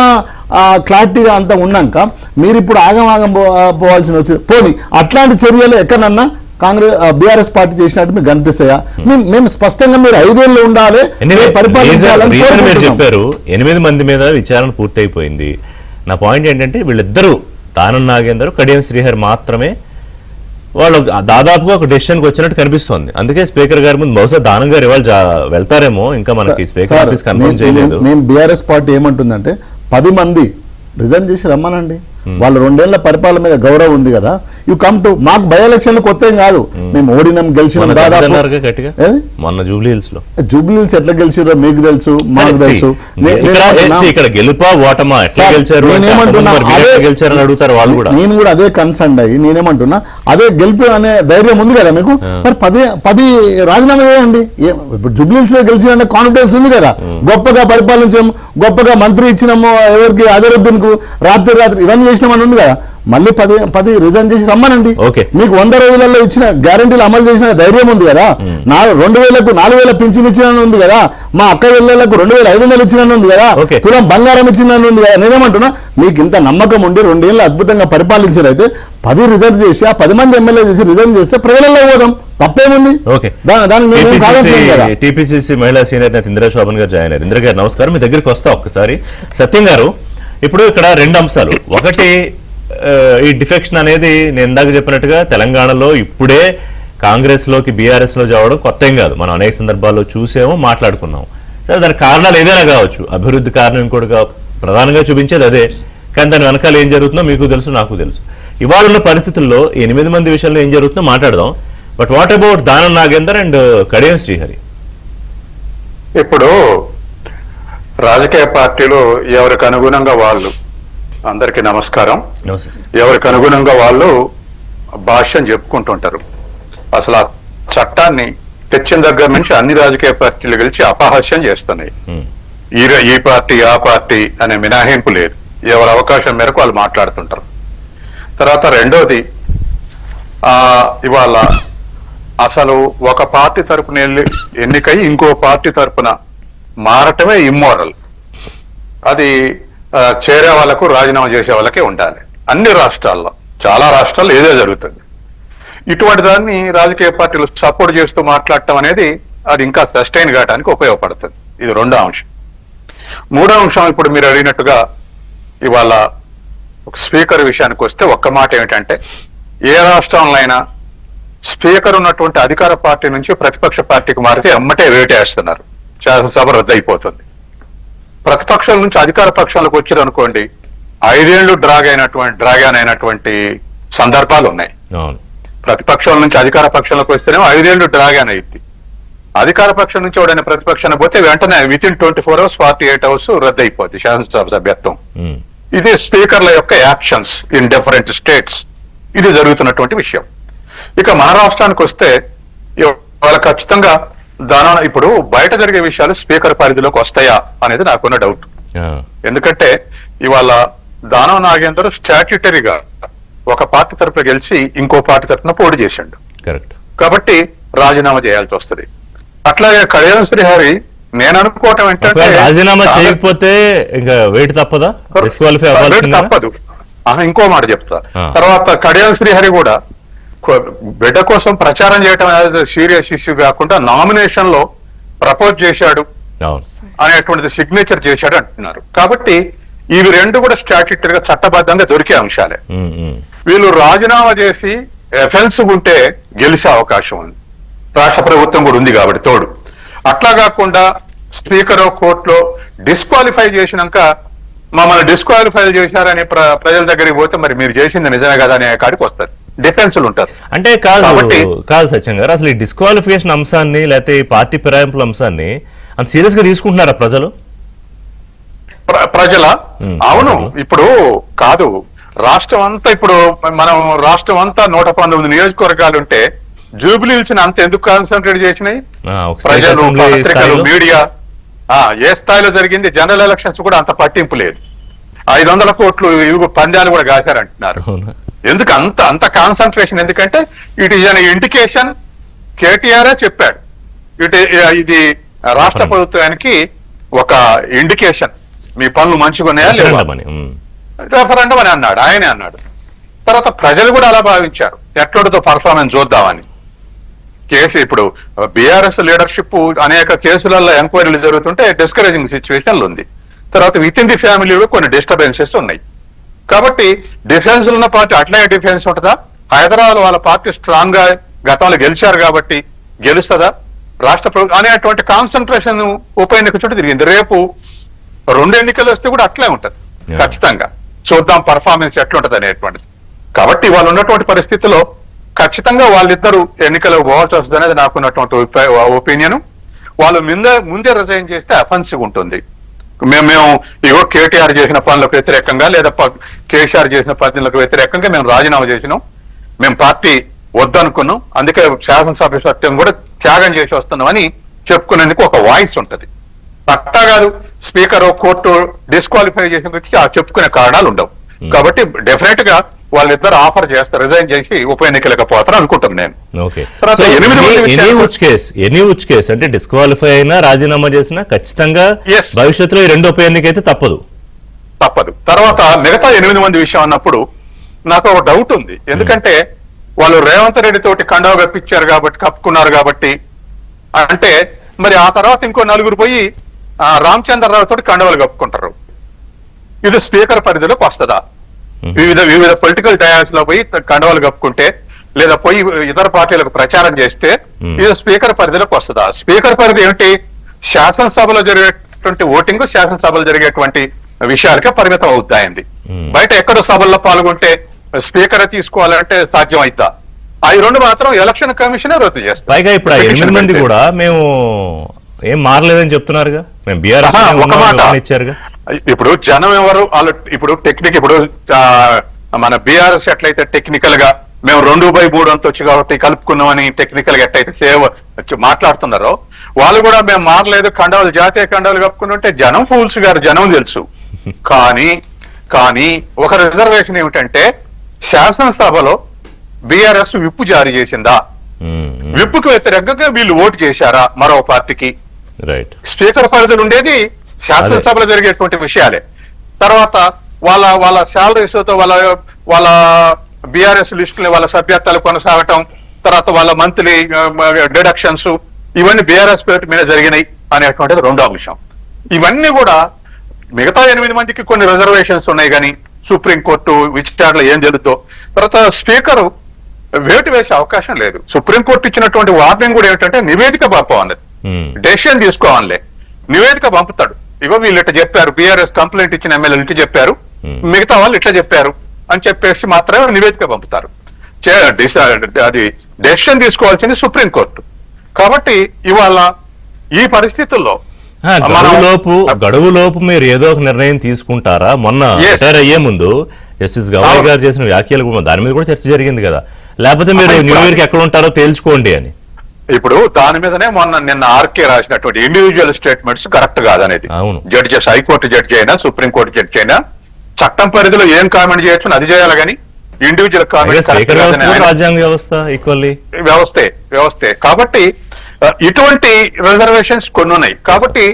క్లారిటీగా అంతా ఉన్నాక మీరు ఇప్పుడు ఆగం పోవాల్సిన వచ్చింది. పోనీ అట్లాంటి చర్యలు ఎక్కడన్నా కాంగ్రెస్ బీఆర్ఎస్ పార్టీ చేసినట్టు మీకు కనిపిస్తాయా? మేము స్పష్టంగా మీరు 5 ఏళ్ళు ఉండాలి పరిపాలించాలని చెప్పారు. 8 మంది మీద విచారణ పూర్తయిపోయింది. నా పాయింట్ ఏంటంటే, వీళ్ళిద్దరూ దానం నాగేందర్, కడియం శ్రీహరి మాత్రమే వాళ్ళు దాదాపుగా ఒక డెసిషన్కి వచ్చినట్టు కనిపిస్తోంది. అందుకే స్పీకర్ గారి ముందు బహుశా దానం గారు ఇవాళ వెళ్తారేమో. ఇంకా మనకి స్పీకర్ ఆఫీస్ కన్ఫర్మ్ చేయలేదు. నేను బీఆర్ఎస్ పార్టీ ఏమంటుందంటే, 10 మంది రిజైన్ చేసి రమ్మనండి. వాళ్ళ 2 ఏళ్ల పరిపాలన మీద గౌరవం ఉంది కదా. యూ కమ్ టు మాకు బై ఎలక్షన్లు కొత్త ఏం కాదు. మేము ఓడినాం, గెలిచినాం. మొన్న జూబ్లీహిల్స్ లో జూబ్లీహిల్స్ ఎట్లా గెలిచారో మీకు తెలుసు, మాకు తెలుసు. ఇక్కడ గెలుపా ఓటమా అడుగుతారు వాళ్ళు కూడా. నేను కూడా అదే కన్సర్న్ అయ్యి నేనేమంటున్నా, అదే గెలుపు అనే ధైర్యం ఉంది కదా మీకు. మరి 10 రాజీనామా చేయండి. ఇప్పుడు జూబ్లీహిల్స్ లో గెలిచిన కాన్ఫిడెన్స్ ఉంది కదా. గొప్పగా పరిపాలించాము, గొప్పగా మంత్రి ఇచ్చినాము ఎవరికి, అజరుద్దీన్ కు రాత్రి ఇవన్నీ చేసినామని ఉంది కదా. మళ్ళీ 10 రిజైన్ చేసి రమ్మనండి. మీకు 100 రోజులలో ఇచ్చిన గ్యారంటీలు అమలు చేసిన ధైర్యం ఉంది కదా. 2000కు 4000 పింఛన్ ఇచ్చిన ఉంది కదా. మా అక్క ఇళ్లకు 2500 ఇచ్చిన ఉంది కదా. తులం బంగారం ఇచ్చిన ఉంది కదా. నేనేమంటున్నా, మీకు ఇంత నమ్మకం ఉండి 2 ఏళ్ళు అద్భుతంగా పరిపాలించారైతే 10 రిజైన్ చేసి ఆ 10 మంది ఎమ్మెల్యే చేసి రిజైన్ చేస్తే ప్రజలలో పోదాం. తప్పేముంది? టీపీసీసీ మహిళా సీనియర్ నేత ఇందిరా శోభన్ గారు జాయిన్ అయ్యారు. ఇందిరా గారు నమస్కారం. మీ దగ్గరికి వస్తా ఒక్కసారి. సత్యం గారు, ఇప్పుడు ఇక్కడ 2 అంశాలు. ఒకటి, ఈ డిఫెక్షన్ అనేది నేను ఇందాక చెప్పినట్టుగా తెలంగాణలో ఇప్పుడే కాంగ్రెస్ లోకి బీఆర్ఎస్ లో జావడం కొత్త ఏం కాదు. మనం అనేక సందర్భాల్లో చూసాము, మాట్లాడుకున్నాం. సరే, దానికి కారణాలు ఏదైనా కావచ్చు. అభివృద్ధి కారణం ఇంకోటి ప్రధానంగా చూపించేది అదే. కానీ దాని వెనకాల ఏం జరుగుతుందో మీకు తెలుసు, నాకు తెలుసు. ఇవాళ ఉన్న పరిస్థితుల్లో 8 మంది విషయంలో ఏం జరుగుతుందో మాట్లాడదాం. But what about Danam Nagender and Kadiyam Srihari? ఇప్పుడు రాజకీయ పార్టీలు ఎవరికి అనుగుణంగా వాళ్ళు, అందరికీ నమస్కారం, ఎవరికి అనుగుణంగా వాళ్ళు భాష్యం చెప్పుకుంటుంటారు. అసలు ఆ చట్టాన్ని తెచ్చిన దగ్గర నుంచి అన్ని రాజకీయ పార్టీలు కలిసి అపహాస్యం చేస్తున్నాయి. ఈ పార్టీ ఆ పార్టీ అనే మినహాయింపు లేదు. ఎవరి అవకాశం మేరకు వాళ్ళు మాట్లాడుతుంటారు. తర్వాత రెండోది, ఇవాళ అసలు ఒక పార్టీ తరపున ఎన్నికై ఇంకో పార్టీ తరపున మారటమే ఇమ్మోరల్. అది చేరే వాళ్ళకు, రాజీనామా చేసే వాళ్ళకే ఉండాలి. అన్ని రాష్ట్రాల్లో, చాలా రాష్ట్రాల్లో ఏదో జరుగుతుంది. ఇటువంటి దాన్ని రాజకీయ పార్టీలు సపోర్ట్ చేస్తూ మాట్లాడటం అనేది అది ఇంకా సస్టైన్ కావడానికి ఉపయోగపడుతుంది. ఇది 2వ అంశం. 3వ అంశం, ఇప్పుడు మీరు అడిగినట్టుగా ఇవాళ స్పీకర్ విషయానికి వస్తే ఒక్క మాట ఏమిటంటే, ఏ రాష్ట్రంలో అయినా స్పీకర్ ఉన్నటువంటి అధికార పార్టీ నుంచి ప్రతిపక్ష పార్టీకి మారితే అమ్మటే వేటేస్తున్నారు, శాసనసభ రద్దు అయిపోతుంది. ప్రతిపక్షాల నుంచి అధికార పక్షాలకు వచ్చారు అనుకోండి, 5 ఏళ్లు డ్రాగాన్ అయినటువంటి సందర్భాలు ఉన్నాయి. ప్రతిపక్షం నుంచి అధికార పక్షంలోకి వస్తేనేమో 5 ఏళ్లు డ్రాగాన్ అయింది. అధికార పక్షం నుంచి ఎవడైనా ప్రతిపక్షానికి పోతే వెంటనే వితిన్ 24 hours 48 hours రద్దు అయిపోద్ది శాసనసభ సభ్యత్వం. ఇది స్పీకర్ల యొక్క యాక్షన్స్ ఇన్ డిఫరెంట్ స్టేట్స్. ఇది జరుగుతున్నటువంటి విషయం. ఇక మన రాష్ట్రానికి వస్తే వాళ్ళ ఖచ్చితంగా ఇప్పుడు బయట జరిగే విషయాలు స్పీకర్ పరిధిలోకి వస్తాయా అనేది నాకున్న డౌట్. ఎందుకంటే ఇవాళ దానం నాగేందర్ స్టాట్యుటరీగా ఒక పార్టీ తరఫున గెలిచి ఇంకో పార్టీ తరఫున పోటీ చేశాడు. కరెక్ట్. కాబట్టి రాజీనామా చేయాల్సి వస్తుంది. అట్లాగే కళ్యాణ్ శ్రీహరి నేను అనుకోవటం ఏంటంటే రాజీనామా చేయకపోతే ఇంకా వెయిట్ తప్పదా, డిస్క్వాలిఫై అవ్వాల్సిందేనా? తప్పదు. ఇంకో మాట చెప్తా. తర్వాత కళ్యాణ్ శ్రీహరి కూడా బిడ్డ కోసం ప్రచారం చేయటం అనేది సీరియస్ ఇష్యూ కాకుండా నామినేషన్ లో ప్రపోజ్ చేశాడు అనేటువంటిది సిగ్నేచర్ చేశాడు అంటున్నారు. కాబట్టి ఇవి రెండు కూడా స్టాట్యుటరీగా చట్టబద్ధంగా దొరికే అంశాలే. వీళ్ళు రాజీనామా చేసి ఎఫెన్సివ్ ఉంటే గెలిచే అవకాశం ఉంది. రాష్ట్ర ప్రభుత్వం కూడా ఉంది కాబట్టి తోడు. అట్లా కాకుండా స్పీకర్ కోర్టులో డిస్క్వాలిఫై చేసినాక మమ్మల్ని డిస్క్వాలిఫై చేశారని ప్రజల దగ్గరికి పోతే మరి మీరు చేసింది నిజమే కదా అనే కాడికి వస్తారు. డిఫెన్స్లు ఉంటారు. అంటే కాదు సత్యం గారు, అసలు ఈ డిస్క్వాలిఫికేషన్ అంశాన్ని లేకపోతే ఈ పార్టీ ఫిరాయింపుల అంశాన్ని అంత సీరియస్ గా తీసుకుంటున్నారా ప్రజలు? ప్రజల అవును. ఇప్పుడు కాదు, రాష్ట్రం అంతా ఇప్పుడు మనం రాష్ట్రం అంతా 119 నియోజకవర్గాలు ఉంటే జూబ్లీహిల్స్ అంత ఎందుకు కాన్సన్ట్రేట్ చేసినాయి? ప్రజలు, పత్రికలు, మీడియా ఏ స్థాయిలో జరిగింది? జనరల్ ఎలక్షన్స్ కూడా అంత పట్టింపు లేదు. 500 కోట్లు పందాలు కూడా కాశారంటున్నారు. ఎందుకు అంత కాన్సన్ట్రేషన్? ఎందుకంటే it is an indication. KTR చెప్పాడు ఇది రాష్ట్ర ప్రభుత్వానికి ఒక ఇండికేషన్, మీ పనులు మంచిగా ఉన్నాయా లేవా, రెఫరెండం అని అన్నాడు, ఆయనే అన్నాడు. తర్వాత ప్రజలు కూడా అలా భావించారు, ఎట్లుంటుందో పర్ఫార్మెన్స్ చూద్దామని. కేసు ఇప్పుడు బీఆర్ఎస్ లీడర్షిప్ అనేక కేసులలో ఎంక్వైరీలు జరుగుతుంటే డిస్కరేజింగ్ సిచ్యువేషన్లు ఉంది. తర్వాత విత్ ఇన్ ది ఫ్యామిలీలో కొన్ని డిస్టర్బెన్సెస్ ఉన్నాయి. కాబట్టి డిఫెన్స్ ఉన్న పార్టీ అట్లనే డిఫెన్స్ ఉంటుందా? హైదరాబాద్ వాళ్ళ పార్టీ స్ట్రాంగ్ గా గతంలో గెలిచారు కాబట్టి గెలుస్తుందా రాష్ట్ర ప్రభుత్వం అనేటువంటి కాన్సన్ట్రేషన్ ఉప ఎన్నిక చుట్టూ తిరిగింది. రేపు 2 ఎన్నికలు వస్తే కూడా అట్లే ఉంటది. ఖచ్చితంగా చూద్దాం పర్ఫార్మెన్స్ ఎట్లుంటది అనేటువంటిది. కాబట్టి వాళ్ళు ఉన్నటువంటి పరిస్థితిలో ఖచ్చితంగా వాళ్ళిద్దరూ ఎన్నికలు పోవాల్సి వస్తుంది అనేది నాకున్నటువంటి ఒపీనియన్. వాళ్ళు ముందే రిజైన్ చేస్తే అఫెన్సివ్ ఉంటుంది. మేము ఇగో కేటీఆర్ చేసిన పనులకు వ్యతిరేకంగా లేదా కేసీఆర్ చేసిన పనులకు వ్యతిరేకంగా మేము రాజీనామా చేసినాం, మేము పార్టీ వద్దనుకున్నాం, అందుకే శాసనసభ సత్యం కూడా త్యాగం చేసి వస్తున్నామని చెప్పుకునేందుకు ఒక వాయిస్ ఉంటది. అట్టా కాదు స్పీకర్ కోర్టు డిస్క్వాలిఫై చేసిన వ్యక్తికి ఆ చెప్పుకునే కారణాలు ఉండవు. కాబట్టి డెఫినెట్ గా వాళ్ళిద్దరు ఆఫర్ చేస్తారు, రిజైన్ చేసి ఉప ఎన్నికలకు పోతారు అనుకుంటాం నేను. అంటే డిస్క్వాలిఫై అయినా రాజీనామా చేసినా ఖచ్చితంగా భవిష్యత్తులో ఈ 2 ఉప ఎన్నిక అయితే తప్పదు. తర్వాత మిగతా 8 మంది విషయం అన్నప్పుడు నాకు ఒక డౌట్ ఉంది. ఎందుకంటే వాళ్ళు రేవంత్ రెడ్డి తోటి కండవ కప్పించారు కాబట్టి, కప్పుకున్నారు కాబట్టి, అంటే మరి ఆ తర్వాత ఇంకో 4 పోయి రామచంద్రరావు తోటి కండవలు కప్పుకుంటారు. ఇది స్పీకర్ పరిధిలోకి వస్తుందా? వివిధ పొలిటికల్ డయాస్ లో పోయి కండవాలు కప్పుకుంటే లేదా పోయి ఇతర పార్టీలకు ప్రచారం చేస్తే ఇది స్పీకర్ పరిధిలోకి వస్తుందా? స్పీకర్ పరిధి ఏమిటి? శాసనసభలో జరిగేటువంటి ఓటింగ్, శాసనసభలో జరిగేటువంటి విషయాలకే పరిమితం అవుతాయండి. బయట ఎక్కడ సభల్లో పాల్గొంటే స్పీకర్ తీసుకోవాలంటే సాధ్యం అవుతా? ఆ 2 మాత్రం ఎలక్షన్ కమిషన్ రద్దు చేస్తారు. పైగా ఇప్పుడు 8 మంది కూడా మేము ఏం మారలేదని చెప్తున్నారుగా, మేము బీఆర్ఎస్ ఇచ్చారుగా. ఇప్పుడు జనం ఎవరు వాళ్ళు? ఇప్పుడు టెక్నిక్, ఇప్పుడు మన బీఆర్ఎస్ ఎట్లయితే టెక్నికల్ గా మేము 2/3 అంత వచ్చి కాబట్టి కలుపుకున్నామని టెక్నికల్ గా ఎట్లయితే సేవ్ మాట్లాడుతున్నారో, వాళ్ళు కూడా మేము మారలేదు, కండవాలు జాతీయ కండవాలు కప్పుకుంటుంటే జనం ఫూల్స్ గారు, జనం తెలుసు. కానీ ఒక రిజర్వేషన్ ఏమిటంటే శాసనసభలో బీఆర్ఎస్ విప్పు జారీ చేసిందా? విప్పుకు వ్యతిరేకంగా వీళ్ళు ఓటు చేశారా మరో పార్టీకి? స్పీకర్ పరిధిలో ఉండేది శాసనసభలో జరిగేటువంటి విషయాలే. తర్వాత వాళ్ళ శాలరీస్ తో వాళ్ళ బీఆర్ఎస్ లిస్టులు వాళ్ళ సభ్యత్వాలు కొనసాగటం, తర్వాత వాళ్ళ మంత్లీ డిడక్షన్స్, ఇవన్నీ బీఆర్ఎస్ పేరు మీద జరిగినాయి అనేటువంటిది 2వ అంశం. ఇవన్నీ కూడా మిగతా 8 మందికి కొన్ని రిజర్వేషన్స్ ఉన్నాయి, కానీ సుప్రీంకోర్టు విచారణలో ఏం జరుగుతుందో. తర్వాత స్పీకర్ వేటు వేసే అవకాశం లేదు. సుప్రీంకోర్టు ఇచ్చినటువంటి వార్నింగ్ కూడా ఏమిటంటే నివేదిక పంపమన్నది, డెసిషన్ తీసుకోవాలే. నివేదిక పంపుతాడు, ఇగో వీళ్ళు ఇట్లా చెప్పారు, బీఆర్ఎస్ కంప్లైంట్ ఇచ్చిన ఎమ్మెల్యేలు ఇట్లా చెప్పారు, మిగతా వాళ్ళు ఇట్లా చెప్పారు అని చెప్పేసి మాత్రమే నివేదిక పంపుతారు. అది డెసిషన్ తీసుకోవాల్సింది సుప్రీంకోర్టు. కాబట్టి ఇవాళ ఈ పరిస్థితుల్లో గడువులోపు మీరు ఏదో ఒక నిర్ణయం తీసుకుంటారా? మొన్న రిటైర్ అయ్యే ముందు జస్టిస్ గవాయ్ గారు చేసిన వ్యాఖ్యలు కూడా దాని మీద కూడా చర్చ జరిగింది కదా, లేకపోతే మీరు న్యూ ఇయర్ కి ఎక్కడ ఉంటారో తేల్చుకోండి అని. ఇప్పుడు దాని మీదనే నిన్న ఆర్కే రాసినటువంటి ఇండివిజువల్ స్టేట్మెంట్స్ కరెక్ట్ కాదనేది. జడ్జెస్, హైకోర్టు జడ్జి అయినా సుప్రీంకోర్టు జడ్జి అయినా చట్టం పరిధిలో ఏం కామెంట్ చేయొచ్చు అది చేయాలి కానీ ఇండివిజువల్ కామెంట్ రాజ్యాంగ వ్యవస్థే. కాబట్టి ఇటువంటి రిజర్వేషన్స్ కొన్ని ఉన్నాయి. కాబట్టి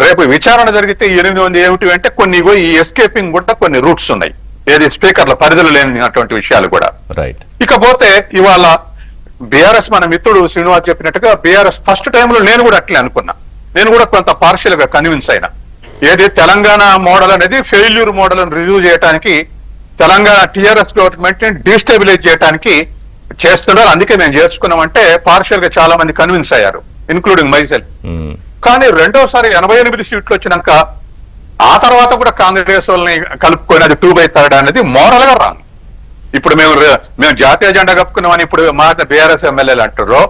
రేపు విచారణ జరిగితే 800 ఏమిటి అంటే కొన్ని ఈ ఎస్కేపింగ్ కూడా కొన్ని రూట్స్ ఉన్నాయి, ఏది స్పీకర్ల పరిధిలో లేనటువంటి విషయాలు కూడా. ఇకపోతే ఇవాళ బీఆర్ఎస్ మన మిత్రుడు శ్రీనివాస్ చెప్పినట్టుగా బీఆర్ఎస్ ఫస్ట్ టైంలో నేను కూడా అట్లే అనుకున్నా, నేను కూడా కొంత పార్షియల్ గా కన్విన్స్ అయినా. ఏది తెలంగాణ మోడల్ అనేది ఫెయిల్యూర్ మోడల్ అని రివ్యూ చేయడానికి, తెలంగాణ టీఆర్ఎస్ గవర్నమెంట్ ని డీస్టెబిలైజ్ చేయడానికి చేస్తున్నారు, అందుకే మేము చేర్చుకున్నామంటే పార్షియల్ గా చాలా మంది కన్విన్స్ అయ్యారు, ఇన్క్లూడింగ్ మైసెల్ఫ్. కానీ రెండోసారి 88 సీట్లు వచ్చినాక ఆ తర్వాత కూడా కాంగ్రెస్ వాళ్ళని కలుపుకొని అది 2/3 అనేది మోరల్ గా రాంగ్. ఇప్పుడు మేము జాతీయ జెండా కప్పుకున్నామని ఇప్పుడు మా బీఆర్ఎస్ ఎమ్మెల్యేలు అంటారో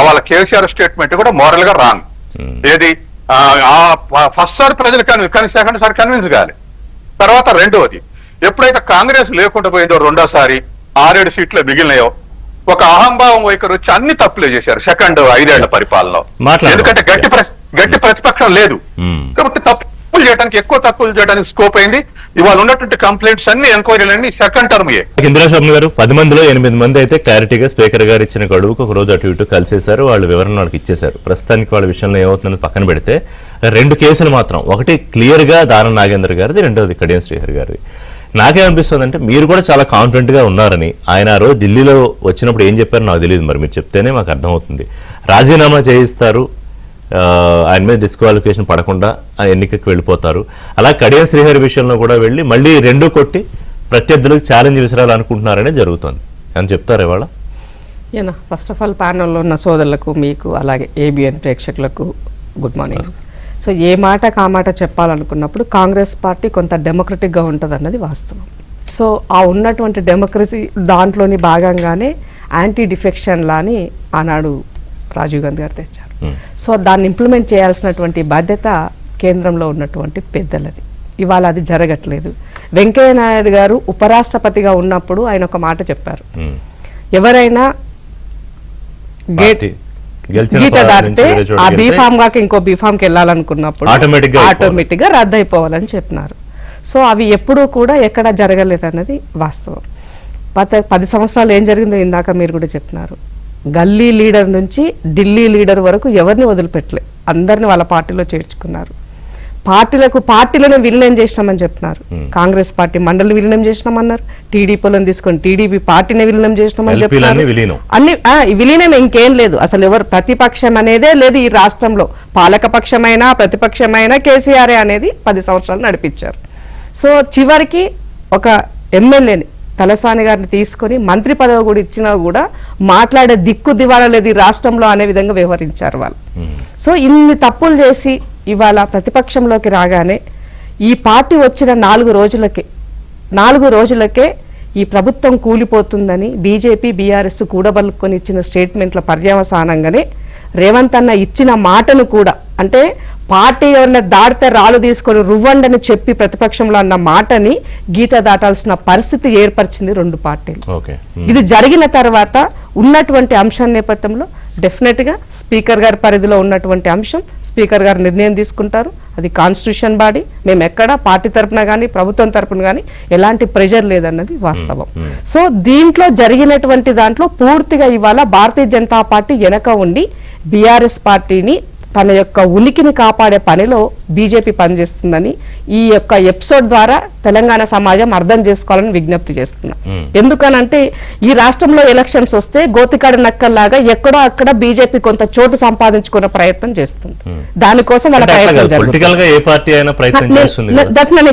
వాళ్ళ కేసీఆర్ స్టేట్మెంట్ కూడా మోరల్ గా రాంగ్. ఏది ఫస్ట్ సారి ప్రజలు కానీ సెకండ్ సారి కన్విన్స్ కావాలి. తర్వాత రెండవది, ఎప్పుడైతే కాంగ్రెస్ లేకుండా పోయిందో రెండోసారి 6-7 సీట్లు మిగిలినాయో ఒక అహంభావం వైఖరి వచ్చి అన్ని తప్పులే చేశారు సెకండ్ 5 ఏళ్ల పరిపాలనలో. ఎందుకంటే గట్టి ప్రతిపక్షం లేదు కాబట్టి తప్పులు చేయడానికి, ఎక్కువ తప్పులు చేయడానికి స్కోప్ అయింది. ఇవాళ ఉన్నటువంటి కంప్లైంట్స్ అన్ని ఎంక్వైరీలన్నీ సెకండ్ టర్మ్. ఇందిరాశర్మ గారు 10 మందిలో 8 మంది అయితే క్లారిటీగా స్పీకర్ గారు ఇచ్చిన గడువుకు ఒక రోజు అటు ఇటు కలిసేశారు, వాళ్ళు వివరణ వాళ్ళకి ఇచ్చేశారు. ప్రస్తుతానికి వాళ్ళ విషయంలో ఏమవుతుందని పక్కన పెడితే 2 కేసులు మాత్రం, ఒకటి క్లియర్ గా దానం నాగేంద్ర గారిది, రెండవది కడియం శ్రీహరి గారిది. నాకేమనిపిస్తుంది అంటే మీరు కూడా చాలా కాన్ఫిడెంట్ గా ఉన్నారని. ఆయన ఆ రోజు ఢిల్లీలో వచ్చినప్పుడు ఏం చెప్పారో నాకు తెలియదు, మరి మీరు చెప్తేనే మాకు అర్థమవుతుంది. రాజీనామా చేయిస్తారు, ఆయన మీద డిస్క్వాలిఫికేషన్ పడకుండా ఆ ఎన్నికకి వెళ్ళిపోతారు. అలా కడియం శ్రీహరి విషయంలో కూడా వెళ్ళి మళ్ళీ 2 కొట్టి ప్రత్యర్థులకు ఛాలెంజ్ విసరాలనుకుంటున్నారనే జరుగుతుంది అని చెప్తారు ఇవాళ. ఫస్ట్ ఆఫ్ ఆల్ ప్యానల్లో ఉన్న సోదరులకు, మీకు అలాగే ఏబిఎన్ ప్రేక్షకులకు గుడ్ మార్నింగ్. సో ఏ మాట కామాట చెప్పాలనుకున్నప్పుడు కాంగ్రెస్ పార్టీ కొంత డెమోక్రటిక్గా ఉంటుంది అన్నది వాస్తవం. సో ఆ ఉన్నటువంటి డెమోక్రసీ దాంట్లోని భాగంగానే యాంటీ డిఫెక్షన్ లాని ఆనాడు రాజీవ్ గాంధీ గారు తెచ్చారు. సో దాన్ని ఇంప్లిమెంట్ చేయాల్సినటువంటి బాధ్యత కేంద్రంలో ఉన్నటువంటి పెద్దలది. ఇవాళ అది జరగట్లేదు. వెంకయ్య నాయుడు గారు ఉపరాష్ట్రపతిగా ఉన్నప్పుడు ఆయన ఒక మాట చెప్పారు, ఎవరైనా గీత దాటితే ఆ బీఫామ్ కాక ఇంకో బీఫామ్కి వెళ్ళాలనుకున్నప్పుడు ఆటోమేటిక్ గా రద్దు అయిపోవాలని చెప్పినారు. సో అవి ఎప్పుడూ కూడా ఎక్కడ జరగలేదు అన్నది వాస్తవం. 10 సంవత్సరాలు ఏం జరిగిందో ఇందాక మీరు కూడా చెప్పినారు. గల్లీ లీడర్ నుంచి ఢిల్లీ లీడర్ వరకు ఎవరిని వదిలిపెట్టలే, అందరిని వాళ్ళ పార్టీలో చేర్చుకున్నారు. పార్టీలను విలీనం చేసినామని చెప్తున్నారు. కాంగ్రెస్ పార్టీ మండలిని విలీనం చేసినామన్నారు, టీడీపీలను తీసుకొని టీడీపీ పార్టీని విలీనం చేసినామని చెప్తున్నారు. అన్ని విలీనం ఇంకేం లేదు, అసలు ఎవరు ప్రతిపక్షం అనేదే లేదు ఈ రాష్ట్రంలో. పాలకపక్షమైనా ప్రతిపక్షమైనా కేసీఆర్ అనేది 10 సంవత్సరాలు నడిపించారు. సో చివరికి ఒక ఎమ్మెల్యేని తలసాని గారిని తీసుకొని మంత్రి పదవి కూడా ఇచ్చినా కూడా మాట్లాడే దిక్కు దివాలా లేదు ఈ రాష్ట్రంలో అనే విధంగా వ్యవహరించారు వాళ్ళు. సో ఇన్ని తప్పులు చేసి ఇవాళ ప్రతిపక్షంలోకి రాగానే ఈ పార్టీ వచ్చిన 4 రోజులకే ఈ ప్రభుత్వం కూలిపోతుందని బీజేపీ బీఆర్ఎస్ కూడబలుకొని ఇచ్చిన స్టేట్మెంట్ల పర్యవసానంగానే రేవంత్ అన్న ఇచ్చిన మాటను కూడా, అంటే పార్టీ ఎవరైనా దాడితే రాళ్ళు తీసుకొని రువ్వండని చెప్పి ప్రతిపక్షంలో అన్న మాటని గీత దాటాల్సిన పరిస్థితి ఏర్పరిచింది 2 పార్టీలు. ఇది జరిగిన తర్వాత ఉన్నటువంటి అంశం నేపథ్యంలో డెఫినెట్ గా స్పీకర్ గారి పరిధిలో ఉన్నటువంటి అంశం స్పీకర్ గారు నిర్ణయం తీసుకుంటారు. అది కాన్స్టిట్యూషన్ బాడీ. మేము ఎక్కడ పార్టీ తరపున కానీ ప్రభుత్వం తరపున కానీ ఎలాంటి ప్రెషర్ లేదన్నది వాస్తవం. సో దీంట్లో జరిగినటువంటి దాంట్లో పూర్తిగా ఇవాళ భారతీయ జనతా పార్టీ వెనక ఉండి బీఆర్ఎస్ పార్టీని తన యొక్క ఉనికిని కాపాడే పనిలో బీజేపీ పనిచేస్తుందని ఈ యొక్క ఎపిసోడ్ ద్వారా తెలంగాణ సమాజం అర్థం చేసుకోవాలని విజ్ఞప్తి చేస్తున్నా. ఎందుకనంటే ఈ రాష్ట్రంలో ఎలక్షన్స్ వస్తే గోతికాడి నక్కల్లాగా ఎక్కడో అక్కడ బీజేపీ కొంత చోటు సంపాదించుకునే ప్రయత్నం చేస్తుంది. దానికోసం వాళ్ళ ప్రయత్నం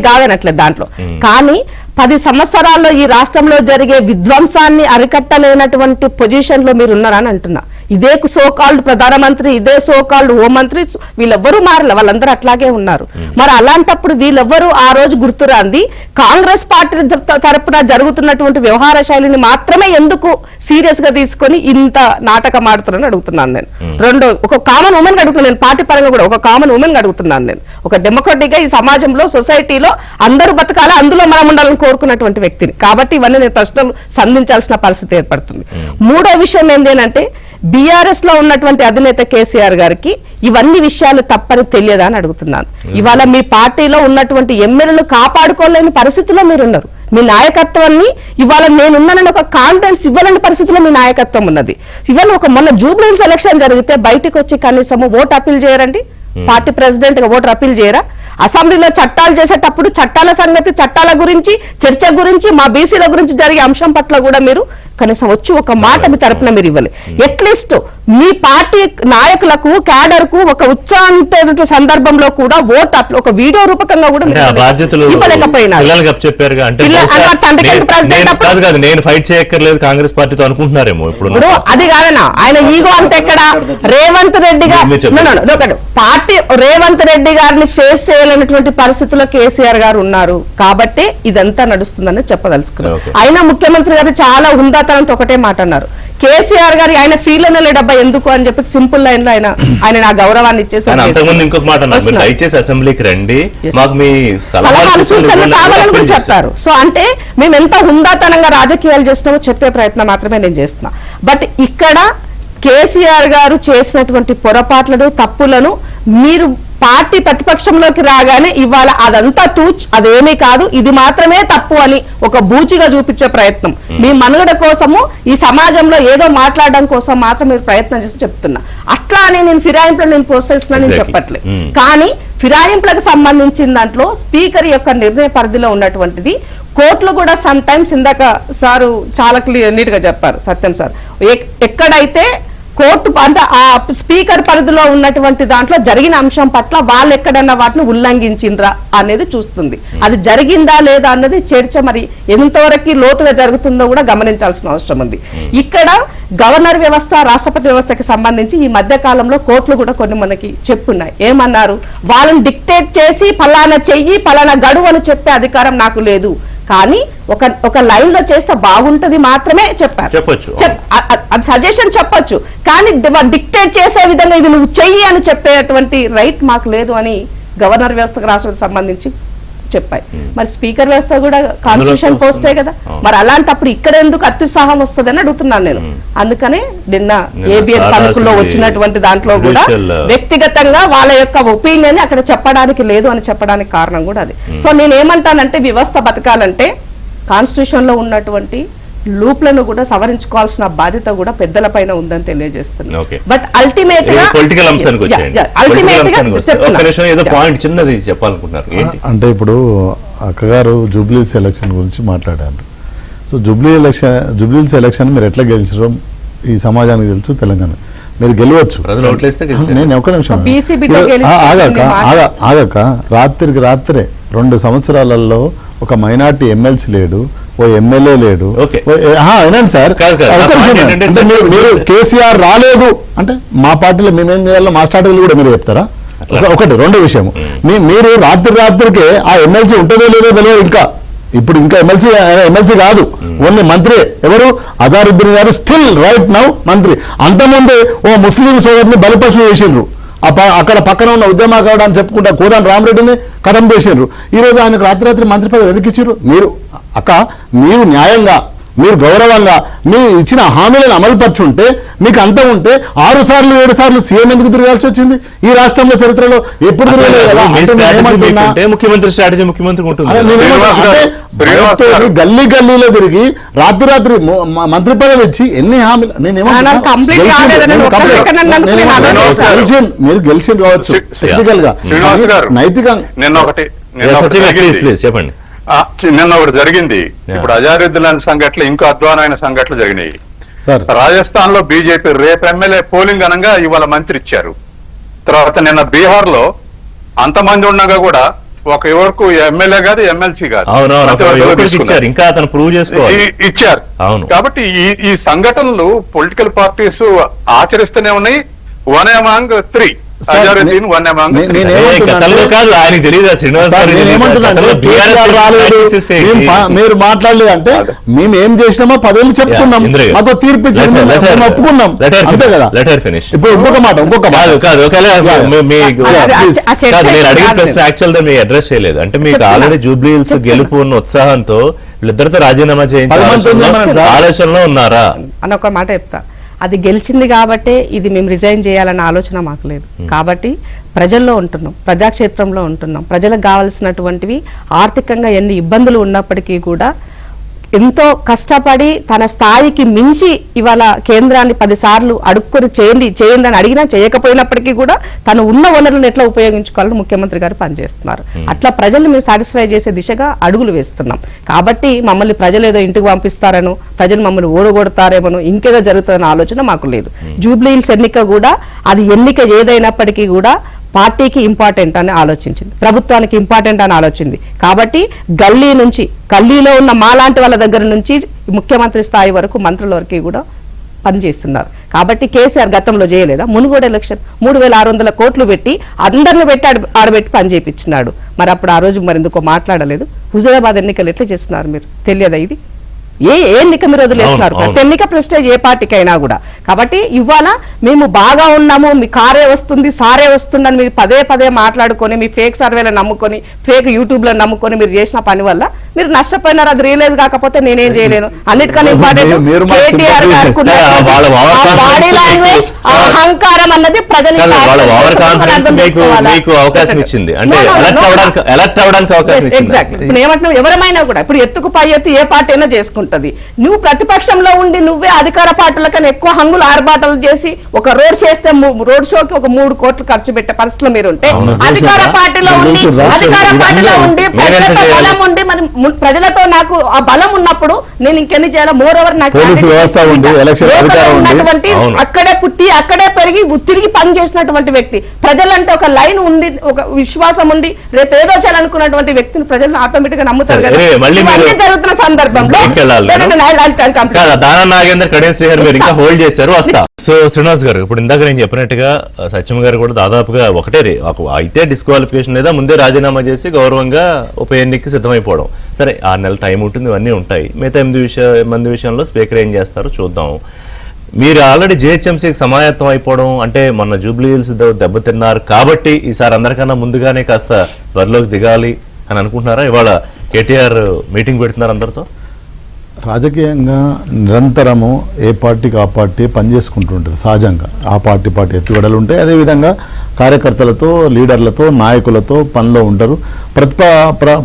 కాదనట్లేదు దాంట్లో. కానీ 10 సంవత్సరాల్లో ఈ రాష్ట్రంలో జరిగే విధ్వంసాన్ని అరికట్టలేనటువంటి పొజిషన్ లో మీరు ఉన్నారని అంటున్నా. ఇదే సోకాల్డ్ ప్రధానమంత్రి, ఇదే సోకాల్డ్ హోంమంత్రి, వీళ్ళెవ్వరూ మారలే, వాళ్ళందరూ అట్లాగే ఉన్నారు. మరి అలాంటప్పుడు వీళ్ళెవ్వరూ ఆ రోజు గుర్తురాంది కాంగ్రెస్ పార్టీ తరపున జరుగుతున్నటువంటి వ్యవహార శైలిని మాత్రమే ఎందుకు సీరియస్ గా తీసుకొని ఇంత నాటకం ఆడుతున్నారని అడుగుతున్నాను నేను. రెండో, ఒక కామన్ ఉమెన్ అడుగుతున్నాను నేను, పార్టీ పరంగా కూడా ఒక కామన్ ఉమెన్ అడుగుతున్నాను నేను. ఒక డెమోక్రటిక్ గా ఈ సమాజంలో, సొసైటీలో అందరూ బతకాలి, అందులో మనం ఉండాలని కోరుకున్నటువంటి వ్యక్తిని. కాబట్టి ఇవన్నీ నేను ప్రశ్నలు సంధించాల్సిన పరిస్థితి ఏర్పడుతుంది. మూడో విషయం ఏంటంటే బీఆర్ఎస్ లో ఉన్నటువంటి అధినేత కేసీఆర్ గారికి ఇవన్నీ విషయాలు తప్పని తెలియదా అని అడుగుతున్నాను. ఇవాళ మీ పార్టీలో ఉన్నటువంటి ఎమ్మెల్యేలు కాపాడుకోలేని పరిస్థితిలో మీరున్నారు. మీ నాయకత్వాన్ని ఇవాళ నేనున్నానని ఒక కాన్ఫిడెన్స్ ఇవ్వాలని పరిస్థితిలో మీ నాయకత్వం ఉన్నది. ఇవాళ ఒక మొన్న జూబ్లీహిల్స్ ఎలక్షన్ జరిగితే బయటకు వచ్చి కనీసం ఓటు అప్పీల్ చేయరండి, పార్టీ ప్రెసిడెంట్ గా ఓటు అప్పీల్ చేయరా? అసెంబ్లీలో చట్టాలు చేసేటప్పుడు చట్టాల సంగతి, చట్టాల గురించి, చర్చ గురించి, మా బీసీల గురించి జరిగే అంశం పట్ల కూడా మీరు కనీసం వచ్చి ఒక మాట మీ తరపున మీరు ఇవ్వాలి. అట్లీస్ట్ మీ పార్టీ నాయకులకు, క్యాడర్ కు ఒక ఉత్సాహం సందర్భంలో కూడా ఓట్ ఒక వీడియో రూపకంగా కూడా ఇవ్వలేకపోయినారు. నేను ఫైట్ చేయక్కర్లేదు కాంగ్రెస్ పార్టీతో అనుకుంటున్నారేమో ఇప్పుడు. అది కాదన్నా, ఆయన ఈగో అంతా ఎక్కడ రేవంత్ రెడ్డి గారు పార్టీ రేవంత్ రెడ్డి గారిని ఫేస్ చేయాలనేటువంటి పరిస్థితిలో కేసీఆర్ గారు ఉన్నారు కాబట్టి ఇదంతా నడుస్తుందని చెప్పదలుచుకున్నారు. అయినా ముఖ్యమంత్రి గారు చాలా హుందాతనంతో ఒకటే మాట అన్నారు, కేసీఆర్ గారు ఆయన ఫీల్ అనే లేడబ్బా ఎందుకు అని చెప్పి సింపుల్ లైన్ లో ఆయన నా గౌరవాన్ని ఇచ్చేసి ఇంకొక మాట దయచేసి అసెంబ్లీకి రండి, మాకు మీ సలహాలు సూచనలు కావాలని కూడా చెప్తారు. సో అంటే మేము ఎంత హుందాతనంగా రాజకీయాలు చేస్తున్నామో చెప్పే ప్రయత్నం మాత్రమే నేను చేస్తున్నా. బట్ ఇక్కడ కేసీఆర్ గారు చేసినటువంటి పొరపాట్లను, తప్పులను మీరు పార్టీ ప్రతిపక్షంలోకి రాగానే ఇవాళ అదంతా అదేమీ కాదు, ఇది మాత్రమే తప్పు అని ఒక బూచిగా చూపించే ప్రయత్నం, మీ మనుగడ కోసము ఈ సమాజంలో ఏదో మాట్లాడడం కోసం మాత్రం మీరు ప్రయత్నం చేసి చెప్తున్నా. అట్లా అని నేను ఫిరాయింపులను నేను ప్రోత్సహిస్తున్నా నేను చెప్పట్లే. కానీ ఫిరాయింపులకు సంబంధించిన దాంట్లో స్పీకర్ యొక్క నిర్ణయ పరిధిలో ఉన్నటువంటిది కోర్టులు కూడా సమ్ టైమ్స్, ఇందాక సారు చాలా నీట్ గా చెప్పారు సత్యం సార్, ఎక్కడైతే కోర్టు అంటే ఆ స్పీకర్ పరిధిలో ఉన్నటువంటి దాంట్లో జరిగిన అంశం పట్ల వాళ్ళు ఎక్కడన్నా వాటిని ఉల్లంఘించిండ్రా అనేది చూస్తుంది. అది జరిగిందా లేదా అన్నది చర్చ మరి ఎంతవరకు లోతుగా జరుగుతుందో కూడా గమనించాల్సిన అవసరం ఉంది. ఇక్కడ గవర్నర్ వ్యవస్థ, రాష్ట్రపతి వ్యవస్థకి సంబంధించి ఈ మధ్య కాలంలో కోర్టులు కూడా కొన్ని మనకి చెప్పున్నాయి. ఏమన్నారు, వాళ్ళని డిక్టేట్ చేసి ఫలానా చెయ్యి, ఫలానా గడువు అని చెప్పే అధికారం నాకు లేదు, కానీ ఒక లైన్ లో చేస్తే బాగుంటది మాత్రమే చెప్పారు. అది సజెషన్ చెప్పొచ్చు, కానీ డిక్టేట్ చేసే విధంగా ఇది నువ్వు చెయ్యి అని చెప్పేటువంటి రైట్ మాకు లేదు అని గవర్నర్ వ్యవస్థకు రాష్ట్రానికి సంబంధించి చెప్పాయి. మరి స్పీకర్ వ్యవస్థ కూడా కాన్స్టిట్యూషన్ పోస్టే కదా, మరి అలాంటప్పుడు ఇక్కడ ఎందుకు అత్యుత్సాహం వస్తుంది అని అడుగుతున్నాను నేను. అందుకనే నిన్న ఏబిఎన్ తణుకులో వచ్చినటువంటి దాంట్లో కూడా వ్యక్తిగతంగా వాళ్ళ యొక్క ఒపీనియన్ అక్కడ చెప్పడానికి లేదు అని చెప్పడానికి కారణం కూడా అది. సో నేనేమంటానంటే వ్యవస్థ బతకాలంటే కాన్స్టిట్యూషన్ లో ఉన్నటువంటి లూప్లను కూడా సవరించుకోవాల్సిన బాధ్యత కూడా పెద్దల పైన ఉందని తెలియజేస్తున్నా. బట్ అల్టిమేట్ గా అంటే ఇప్పుడు అక్కగారు జూబ్లీహిల్స్ ఎలక్షన్ గురించి మాట్లాడారు. సో జూబ్లీహిల్స్ ఎలక్షన్ మీరు ఎట్లా గెలిచారో ఈ సమాజానికి తెలుసు, తెలంగాణ మీరు గెలవచ్చు. నేను ఒక నిమిషం ఆగక రాత్రికి రాత్రే 2 సంవత్సరాలలో ఒక మైనార్టీ ఎమ్మెల్సీ లేడు, ఓ ఎమ్మెల్యే లేడు. వినండి సార్, మీరు కేసీఆర్ రాలేదు అంటే మా పార్టీలో మేమేం చేయాలో మా స్ట్రాటజీలు కూడా మీరు చెప్తారా? ఒకటి. రెండో విషయం, మీరు రాత్రికి ఆ ఎమ్మెల్సీ ఉంటుందో లేదో తెలియదు. ఇప్పుడు ఇంకా ఎమ్మెల్సీ కాదు, ఓన్లీ మంత్రి. ఎవరు? అజారుద్దీన్ గారు స్టిల్ రైట్ నౌ మంత్రి. అంతకుముందే ఓ ముస్లిం సోదరుని బలిపశువు చేసిండ్రు, అక్కడ పక్కన ఉన్న ఉద్యమకారుడు అని చెప్పుకుంటా కోదాన్ రామరెడ్డిని కథం చేసిండ్రు. ఈ రోజు ఆయనకు రాత్రి మంత్రి పదవి ఎందుకు ఇచ్చారు? మీరు న్యాయంగా, మీరు గౌరవంగా మీ ఇచ్చిన హామీలను అమలుపరుచుంటే, మీకు అంత ఉంటే 6 సార్లు 7 సార్లు సీఎం ఎందుకు తిరగాల్సి వచ్చింది? ఈ రాష్ట్రంలో చరిత్రలో ఎప్పుడు ముఖ్యమంత్రి స్ట్రాటజీ ముఖ్యమంత్రి గల్లీ గల్లీలో తిరిగి రాత్రి మంత్రి పదవి ఇచ్చి ఎన్ని హామీలు. మీరు గెలిచింది కావచ్చు టెక్నికల్ గా, నైతికంగా. చెప్పండి. నిన్న ఒకటి జరిగింది. ఇప్పుడు అజారుద్దీన్ సంఘటనలు, ఇంకో అధ్వానమైన సంఘటనలు జరిగినాయి. రాజస్థాన్ లో బీజేపీ రేపు ఎమ్మెల్యే పోలింగ్ అనగా ఇవాళ మంత్రి ఇచ్చారు. తర్వాత నిన్న బీహార్ లో అంతమంది ఉండగా కూడా ఒక యువకు ఎమ్మెల్యే కాదు, ఎమ్మెల్సీ కాదు, అవునవును మధ్యవర్తిలో ఇచ్చారు. తీసుకున్నారు. ఇంకా అతను ప్రూవ్ చేసుకోవాలి. ఇచ్చారు. అవును. కాబట్టి ఈ సంఘటనలు పొలిటికల్ పార్టీస్ ఆచరిస్తూనే ఉన్నాయి. 1 among 3 అజారుద్దీన్ 1 among 3. గతంలో కాదు, ఆయనకు తెలియదు శ్రీనివాస్ గారు మీరు మాట్లాడలేదు అంటే మేము ఏం చేసినామో 10 ఏళ్ళు చెప్తున్నాం, మాకు తీర్పు ఒప్పుకున్నాం అంతే కదా. ఇప్పుడు ఇంకొక మాట కాదు నేను అడిగిన ప్రశ్న యాక్చువల్ గా మీరు అడ్రస్ చేయలేదు. అంటే మీకు ఆల్రెడీ జూబ్లీ హిల్స్ గెలుపు ఉన్న ఉత్సాహంతో వీళ్ళిద్దరితో రాజీనామా చేయించాలి ఆలోచనలో ఉన్నారా అని ఒక మాట చెప్తా. అది గెలిచింది కాబట్టే ఇది మేము రిజైన్ చేయాలన్న ఆలోచన మాకు లేదు. కాబట్టి ప్రజల్లో ఉంటున్నాం, ప్రజాక్షేత్రంలో ఉంటున్నాం. ప్రజలకు కావాల్సినటువంటివి ఆర్థికంగా ఎన్ని ఇబ్బందులు ఉన్నప్పటికీ కూడా ఎంతో కష్టపడి తన స్థాయికి మించి ఇవాళ కేంద్రాన్ని 10 సార్లు అడుక్కొని చేయండి అని అడిగినా చేయకపోయినప్పటికీ కూడా తను ఉన్న వనరులను ఎట్లా ఉపయోగించుకోవాలని ముఖ్యమంత్రి గారు పనిచేస్తున్నారు. అట్లా ప్రజల్ని మేము సాటిస్ఫై చేసే దిశగా అడుగులు వేస్తున్నాం. కాబట్టి మమ్మల్ని ప్రజలు ఏదో ఇంటికి పంపిస్తారనో, ప్రజలు మమ్మల్ని ఓడగొడతారేమోనో, ఇంకేదో జరుగుతుందన్న ఆలోచన మాకు లేదు. జూబ్లీ హిల్స్ ఎన్నిక కూడా అది ఎన్నిక ఏదైనప్పటికీ కూడా పార్టీకి ఇంపార్టెంట్ అని ఆలోచించింది, ప్రభుత్వానికి ఇంపార్టెంట్ అని ఆలోచించింది. కాబట్టి గల్లీ నుంచి, గల్లీలో ఉన్న మాలాంటి వాళ్ళ దగ్గర నుంచి ముఖ్యమంత్రి స్థాయి వరకు మంత్రుల వరకు కూడా పనిచేస్తున్నారు. కాబట్టి కేసీఆర్ గతంలో చేయలేదా? మునుగోడు ఎలక్షన్ 3600 కోట్లు పెట్టి అందరిని పెట్టి ఆడబెట్టి పని చేయించినాడు. మరి అప్పుడు ఆ రోజు మరి ఎందుకో మాట్లాడలేదు? హుజూరాబాద్ ఎన్నికలు ఎట్లా చేస్తున్నారు మీరు తెలియదా? ఇది ఏ ఎన్నిక మీరు వదిలేస్తున్నారు? ప్రతి ఎన్నిక ప్రెస్టేజ్ ఏ పార్టీకి అయినా కూడా. కాబట్టి ఇవాళ మేము బాగా ఉన్నాము, మీ కారే వస్తుంది, సారే వస్తుందని మీరు పదే మాట్లాడుకొని, మీ ఫేక్ సర్వేలను నమ్ముకొని, ఫేక్ యూట్యూబ్లను నమ్ముకొని మీరు చేసిన పని వల్ల మీరు నష్టపోయినారు. అది రియలైజ్ కాకపోతే నేనేం చేయలేను. అన్నిటికన్నా ఇంపార్టెంట్ కేటీఆర్ గారు బాడీ లాంగ్వేజ్, అహంకారం అన్నది ప్రజలు ఏమంటున్నావు? ఎవరమైనా కూడా ఇప్పుడు ఎత్తుకు పై ఎత్తు ఏ పార్టీ అయినా చేసుకుంటారు. నువ్వు ప్రతిపక్షంలో ఉండి నువ్వే అధికార పార్టీల కన్నా ఎక్కువ హంగులు ఆర్భాటాలు చేసి ఒక రోడ్ చేస్తే రోడ్ షోకి ఒక 3 కోట్లు ఖర్చు పెట్టే పరిస్థితిలో మీరు ఉంటే, అధికార పార్టీలో ఉండి ప్రజలతో బలం ఉండి మరి ప్రజలతో నాకు ఆ బలం ఉన్నప్పుడు నేను ఇంకెన్ని చేయాలి? మోర్ ఓవర్ నాకు ఉన్నటువంటి అక్కడే పుట్టి అక్కడే పెరిగి తిరిగి పని చేసినటువంటి వ్యక్తి, ప్రజలంటే ఒక లైన్ ఉండి ఒక విశ్వాసం ఉండి రేపు ఏదో చేయాలనుకున్నటువంటి వ్యక్తిని ప్రజలు ఆటోమేటిక్ గా నమ్ముతారు కదా. జరుగుతున్న సందర్భంలో ఇంకా హోల్డ్ చేశారు. వస్తా. సో శ్రీనివాస్ గారు, ఇప్పుడు ఇందాక నేను చెప్పినట్టుగా సత్యం గారు కూడా దాదాపుగా ఒకటే అయితే డిస్క్వాలిఫికేషన్ లేదా ముందే రాజీనామా చేసి గౌరవంగా ఉప ఎన్నికకి సిద్ధమైపోవడం. సరే 6 నెలల టైం ఉంటుంది, ఇవన్నీ ఉంటాయి. మిగతా 8 మంది విషయంలో స్పీకర్ ఏం చేస్తారో చూద్దాం. మీరు ఆల్రెడీ జిహెచ్ఎంసీకి సమాయత్తం అయిపోవడం అంటే మొన్న జూబ్లీ హిల్స్ దెబ్బతిన్నారు కాబట్టి ఈసారి అందరికన్నా ముందుగానే కాస్త త్వరలోకి దిగాలి అని అనుకుంటున్నారా? ఇవాళ కేటీఆర్ మీటింగ్ పెడుతున్నారు అందరితో. రాజకీయంగా నిరంతరము ఏ పార్టీకి ఆ పార్టీ పనిచేసుకుంటుంటారు. సహజంగా ఆ పార్టీ ఎత్తుగడలు ఉంటాయి. అదేవిధంగా కార్యకర్తలతో, లీడర్లతో, నాయకులతో పనిలో ఉంటారు.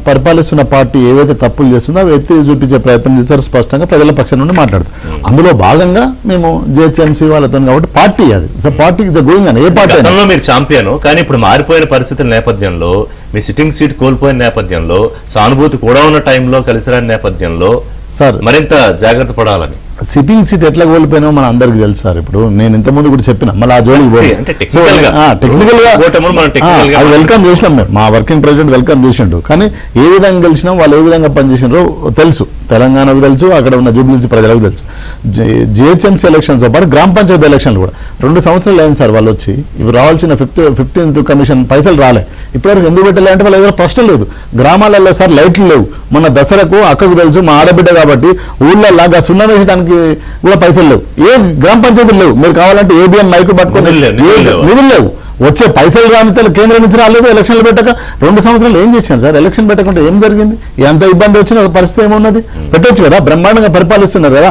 పరిపాలిస్తున్న పార్టీ ఏవైతే తప్పులు చేస్తుందో అవి ఎత్తి చూపించే ప్రయత్నం చేస్తారు. స్పష్టంగా ప్రజల పక్షం నుండి మాట్లాడుతారు. అందులో భాగంగా మేము జిహెచ్ఎంసీ వాళ్ళతో కాబట్టి పార్టీ అది పార్టీకి గోయింగ్ అని ఏ పార్టీ మీరు ఛాంపియన్. కానీ ఇప్పుడు మారిపోయిన పరిస్థితుల నేపథ్యంలో, మీ సిట్టింగ్ సీట్ కోల్పోయిన నేపథ్యంలో, సానుభూతి కూడా ఉన్న టైంలో కలిసి రాని నేపథ్యంలో సార్ మరింత జాగ్రత్త పడాలని. సిట్టింగ్ సీట్ ఎట్లా కోల్పోయినా మన అందరికి తెలుసు సార్. ఇప్పుడు నేను ఇంతకుముందు కూడా చెప్పిన మళ్ళీ ఆ జోలికి టెక్నికల్ గా అది వెల్కమ్ చేసినాం మేము. మా వర్కింగ్ ప్రెసిడెంట్ వెల్కమ్ చేసిండు. కానీ ఏ విధంగా గెలిచినాం, వాళ్ళు ఏ విధంగా పనిచేసినారో తెలుసు. తెలంగాణకు తెలుసు, అక్కడ ఉన్న జూబ్లీ ప్రజలకు తెలుసు. జిహెచ్ఎంసీ ఎలక్షన్తో పాటు గ్రామ పంచాయతీ ఎలక్షన్లు కూడా 2 సంవత్సరాలు అయింది సార్. వాళ్ళు వచ్చి ఇప్పుడు రావాల్సిన 15th కమిషన్ పైసలు రాలే. ఇప్పటివరకు ఎందుకు పెట్టలే అంటే వాళ్ళు ఏదైనా ప్రశ్న లేదు. గ్రామాలలో సార్ లైట్లు లేవు. మొన్న దసరాకు అక్కకు తెలుసు, మా ఆడబిడ్డ కాబట్టి ఊళ్ళల్లో సున్నా వేయడానికి కూడా పైసలు లేవు. ఏ గ్రామ పంచాయతీలు లేవు. మీరు కావాలంటే ఏబిఎం మైకు పట్టుకుని నిధులు లేవు. వచ్చే పైసలు రాని కేంద్రం నుంచి రాలేదు. ఎలక్షన్లు పెట్టక 2 సంవత్సరాలు ఏం చేశాను సార్? ఎలక్షన్ పెట్టకుంటే ఏం జరిగింది? ఎంత ఇబ్బంది వచ్చిన పరిస్థితి ఏమున్నది? పెట్టొచ్చు కదా. బ్రహ్మాండంగా పరిపాలిస్తున్నారు కదా.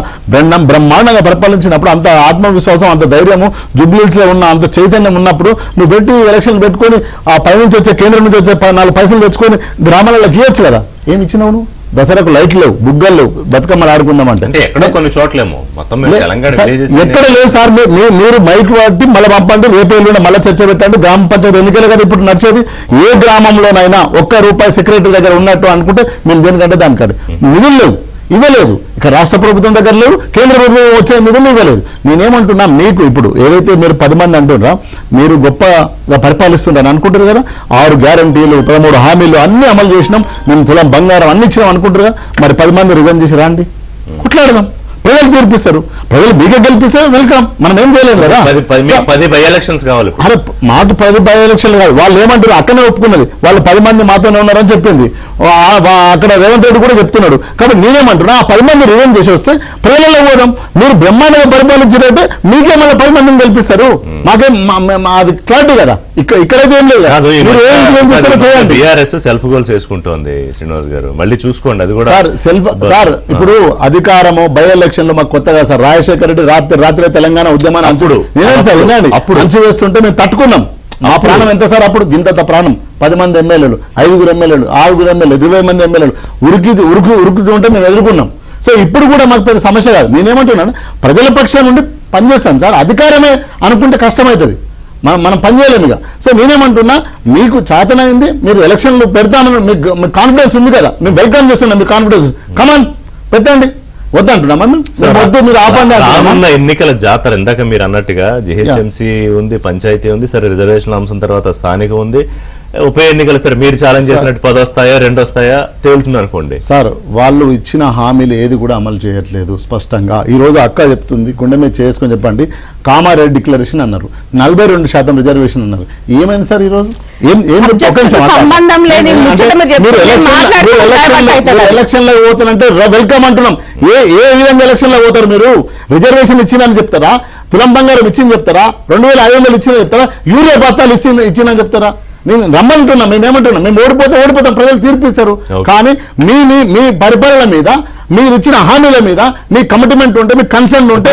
బ్రహ్మాండంగా పరిపాలించినప్పుడు అంత ఆత్మవిశ్వాసం, అంత ధైర్యము, జూబ్లీహిల్స్ లో ఉన్న అంత చైతన్యం ఉన్నప్పుడు నువ్వు పెట్టి ఎలక్షన్లు పెట్టుకొని ఆ పై నుంచి వచ్చే కేంద్రం నుంచి వచ్చే 4 పైసలు తెచ్చుకొని గ్రామాలకు ఇవ్వచ్చు కదా. ఏమి ఇచ్చినావు నువ్వు? దసరాకు లైట్లు లేవు, బుగ్గలు లేవు, బతుకమ్మలు ఆడుకుందామంటే ఎక్కడో కొన్ని చోట్లేమో ఎక్కడ లేవు సార్. మీరు మైక్ పట్టి మళ్ళీ పంపండి, రేపు ఎల్లుండి మళ్ళీ చర్చ పెట్టండి. గ్రామ పంచాయతీ ఎన్నికలు కదా ఇప్పుడు నడిచేది. ఏ గ్రామంలోనైనా ₹1 సెక్రటరీ దగ్గర ఉన్నట్టు అనుకుంటే మేము దేనికంటే దానికంటే నిధులు లేవు. ఇవ్వలేదు. ఇక రాష్ట్ర ప్రభుత్వం దగ్గర లేవు, కేంద్ర ప్రభుత్వం వచ్చే నిధులు ఇవ్వలేదు. నేనేమంటున్నా, మీకు ఇప్పుడు ఏదైతే మీరు 10 మంది అంటున్నారా, మీరు గొప్పగా పరిపాలిస్తుంటారని అనుకుంటారు కదా, 6 గ్యారంటీలు 13 హామీలు అన్ని అమలు చేసినాం, మేము తులం బంగారం అన్ని ఇచ్చినాం అనుకుంటారు కదా, మరి 10 మంది రిజైన్ చేసి రాండి, కొట్లాడదాం, ప్రజలు తీర్పిస్తారు, ప్రజలు మీకే గెలిపిస్తారు, వెల్కమ్, మనం ఏం చేయలేము కదా. 10 బై ఎలక్షన్స్ కావాలి. అరే మాకు 10 బై ఎలక్షన్లు కాదు, వాళ్ళు ఏమంటారు, అక్కడనే ఒప్పుకున్నది, వాళ్ళు 10 మంది మాతోనే ఉన్నారని చెప్పింది, అక్కడ రేవంత్ రెడ్డి కూడా చెప్తున్నాడు. కాబట్టి నేనేమంటున్నా, ఆ 10 మంది రిజైన్ చేసి వస్తే ప్రజలలో పోదాం, మీరు బ్రహ్మాండంగా పరిపాలించినట్టే మీకే మళ్ళీ 10 మందిని గెలిపిస్తారు, మాకేం అది క్లారిటీ కదా. ఇక్కడైతే ఏం లేదు, బీఆర్ఎస్ సెల్ఫ్ గోల్స్ వేసుకుంటోంది శ్రీనివాస్ గారు, మళ్ళీ చూసుకోండి అది కూడా. సార్ ఇప్పుడు అధికారము బై ఎలక్షన్ లో మాకు కొత్తగా సార్, రాజశేఖర రెడ్డి రాత్రి తెలంగాణ ఉద్యమాన్ని అంచు వేస్తుంటే మేము తట్టుకున్నాం. మా ప్రాణం ఎంత సార్ అప్పుడు, గింత ప్రాణం, 10 మంది ఎమ్మెల్యేలు, 5 ఎమ్మెల్యేలు, 6 ఎమ్మెల్యేలు, 20 మంది ఎమ్మెల్యేలు ఉరుకుతుంటే మేము ఎదుర్కొన్నాం. సో ఇప్పుడు కూడా మాకు పెద్ద సమస్య కాదు. నేనేమంటున్నాను, ప్రజల పక్షం నుండి పనిచేస్తాను సార్, అధికారమే అనుకుంటే కష్టమవుతుంది, మనం పనిచేయలేము ఇక. సో నేనేమంటున్నా, మీకు చేతనైంది, మీరు ఎలక్షన్లు పెడతానని మీకు కాన్ఫిడెన్స్ ఉంది కదా, మేము వెల్కమ్ చేస్తున్నాం, మీ కాన్ఫిడెన్స్ కమాన్ పెట్టండి, వద్దంటున్నా వద్దు, మీరు ఆపండి. రానున్న ఎన్నికల జాతర ఇందాక మీరు అన్నట్టుగా జిహెచ్ఎంసీ ఉంది, పంచాయతీ ఉంది, సరే రిజర్వేషన్ అంశం తర్వాత స్థానిక ఉంది, ఉప ఎన్నికలు సరే మీరు ఛాలెంజ్ చేసినట్టు 10 వస్తాయా 2 వస్తాయా తేలుతుంది అనుకోండి. సార్ వాళ్ళు ఇచ్చిన హామీలు ఏది కూడా అమలు చేయట్లేదు స్పష్టంగా. ఈ రోజు అక్క చెప్తుంది, గుండె మీద చేసుకొని చెప్పండి, కామారెడ్డి డిక్లరేషన్ అన్నారు, 42% రిజర్వేషన్ అన్నారు, ఏమైంది సార్ ఈ రోజు? ఎలక్షన్ లో పోతానంటే వెల్కమ్ అంటున్నాం. ఏ విధంగా ఎలక్షన్ లో పోతారు మీరు? రిజర్వేషన్ ఇచ్చిందని చెప్తారా, తులం బంగారం ఇచ్చిందని చెప్తారా, 2500 ఇచ్చిందని చెప్తారా, యూరియా బత్తాలు ఇచ్చిందని చెప్తారా? నేను రమ్మంటున్నా, మేమేమంటున్నాం, మేము ఓడిపోతాం, ప్రజలు తీర్పిస్తారు. కానీ మీ పరిపాలన మీద, మీరు ఇచ్చిన హామీల మీద మీ కమిట్మెంట్ ఉంటే, మీ కన్సర్న్ ఉంటే,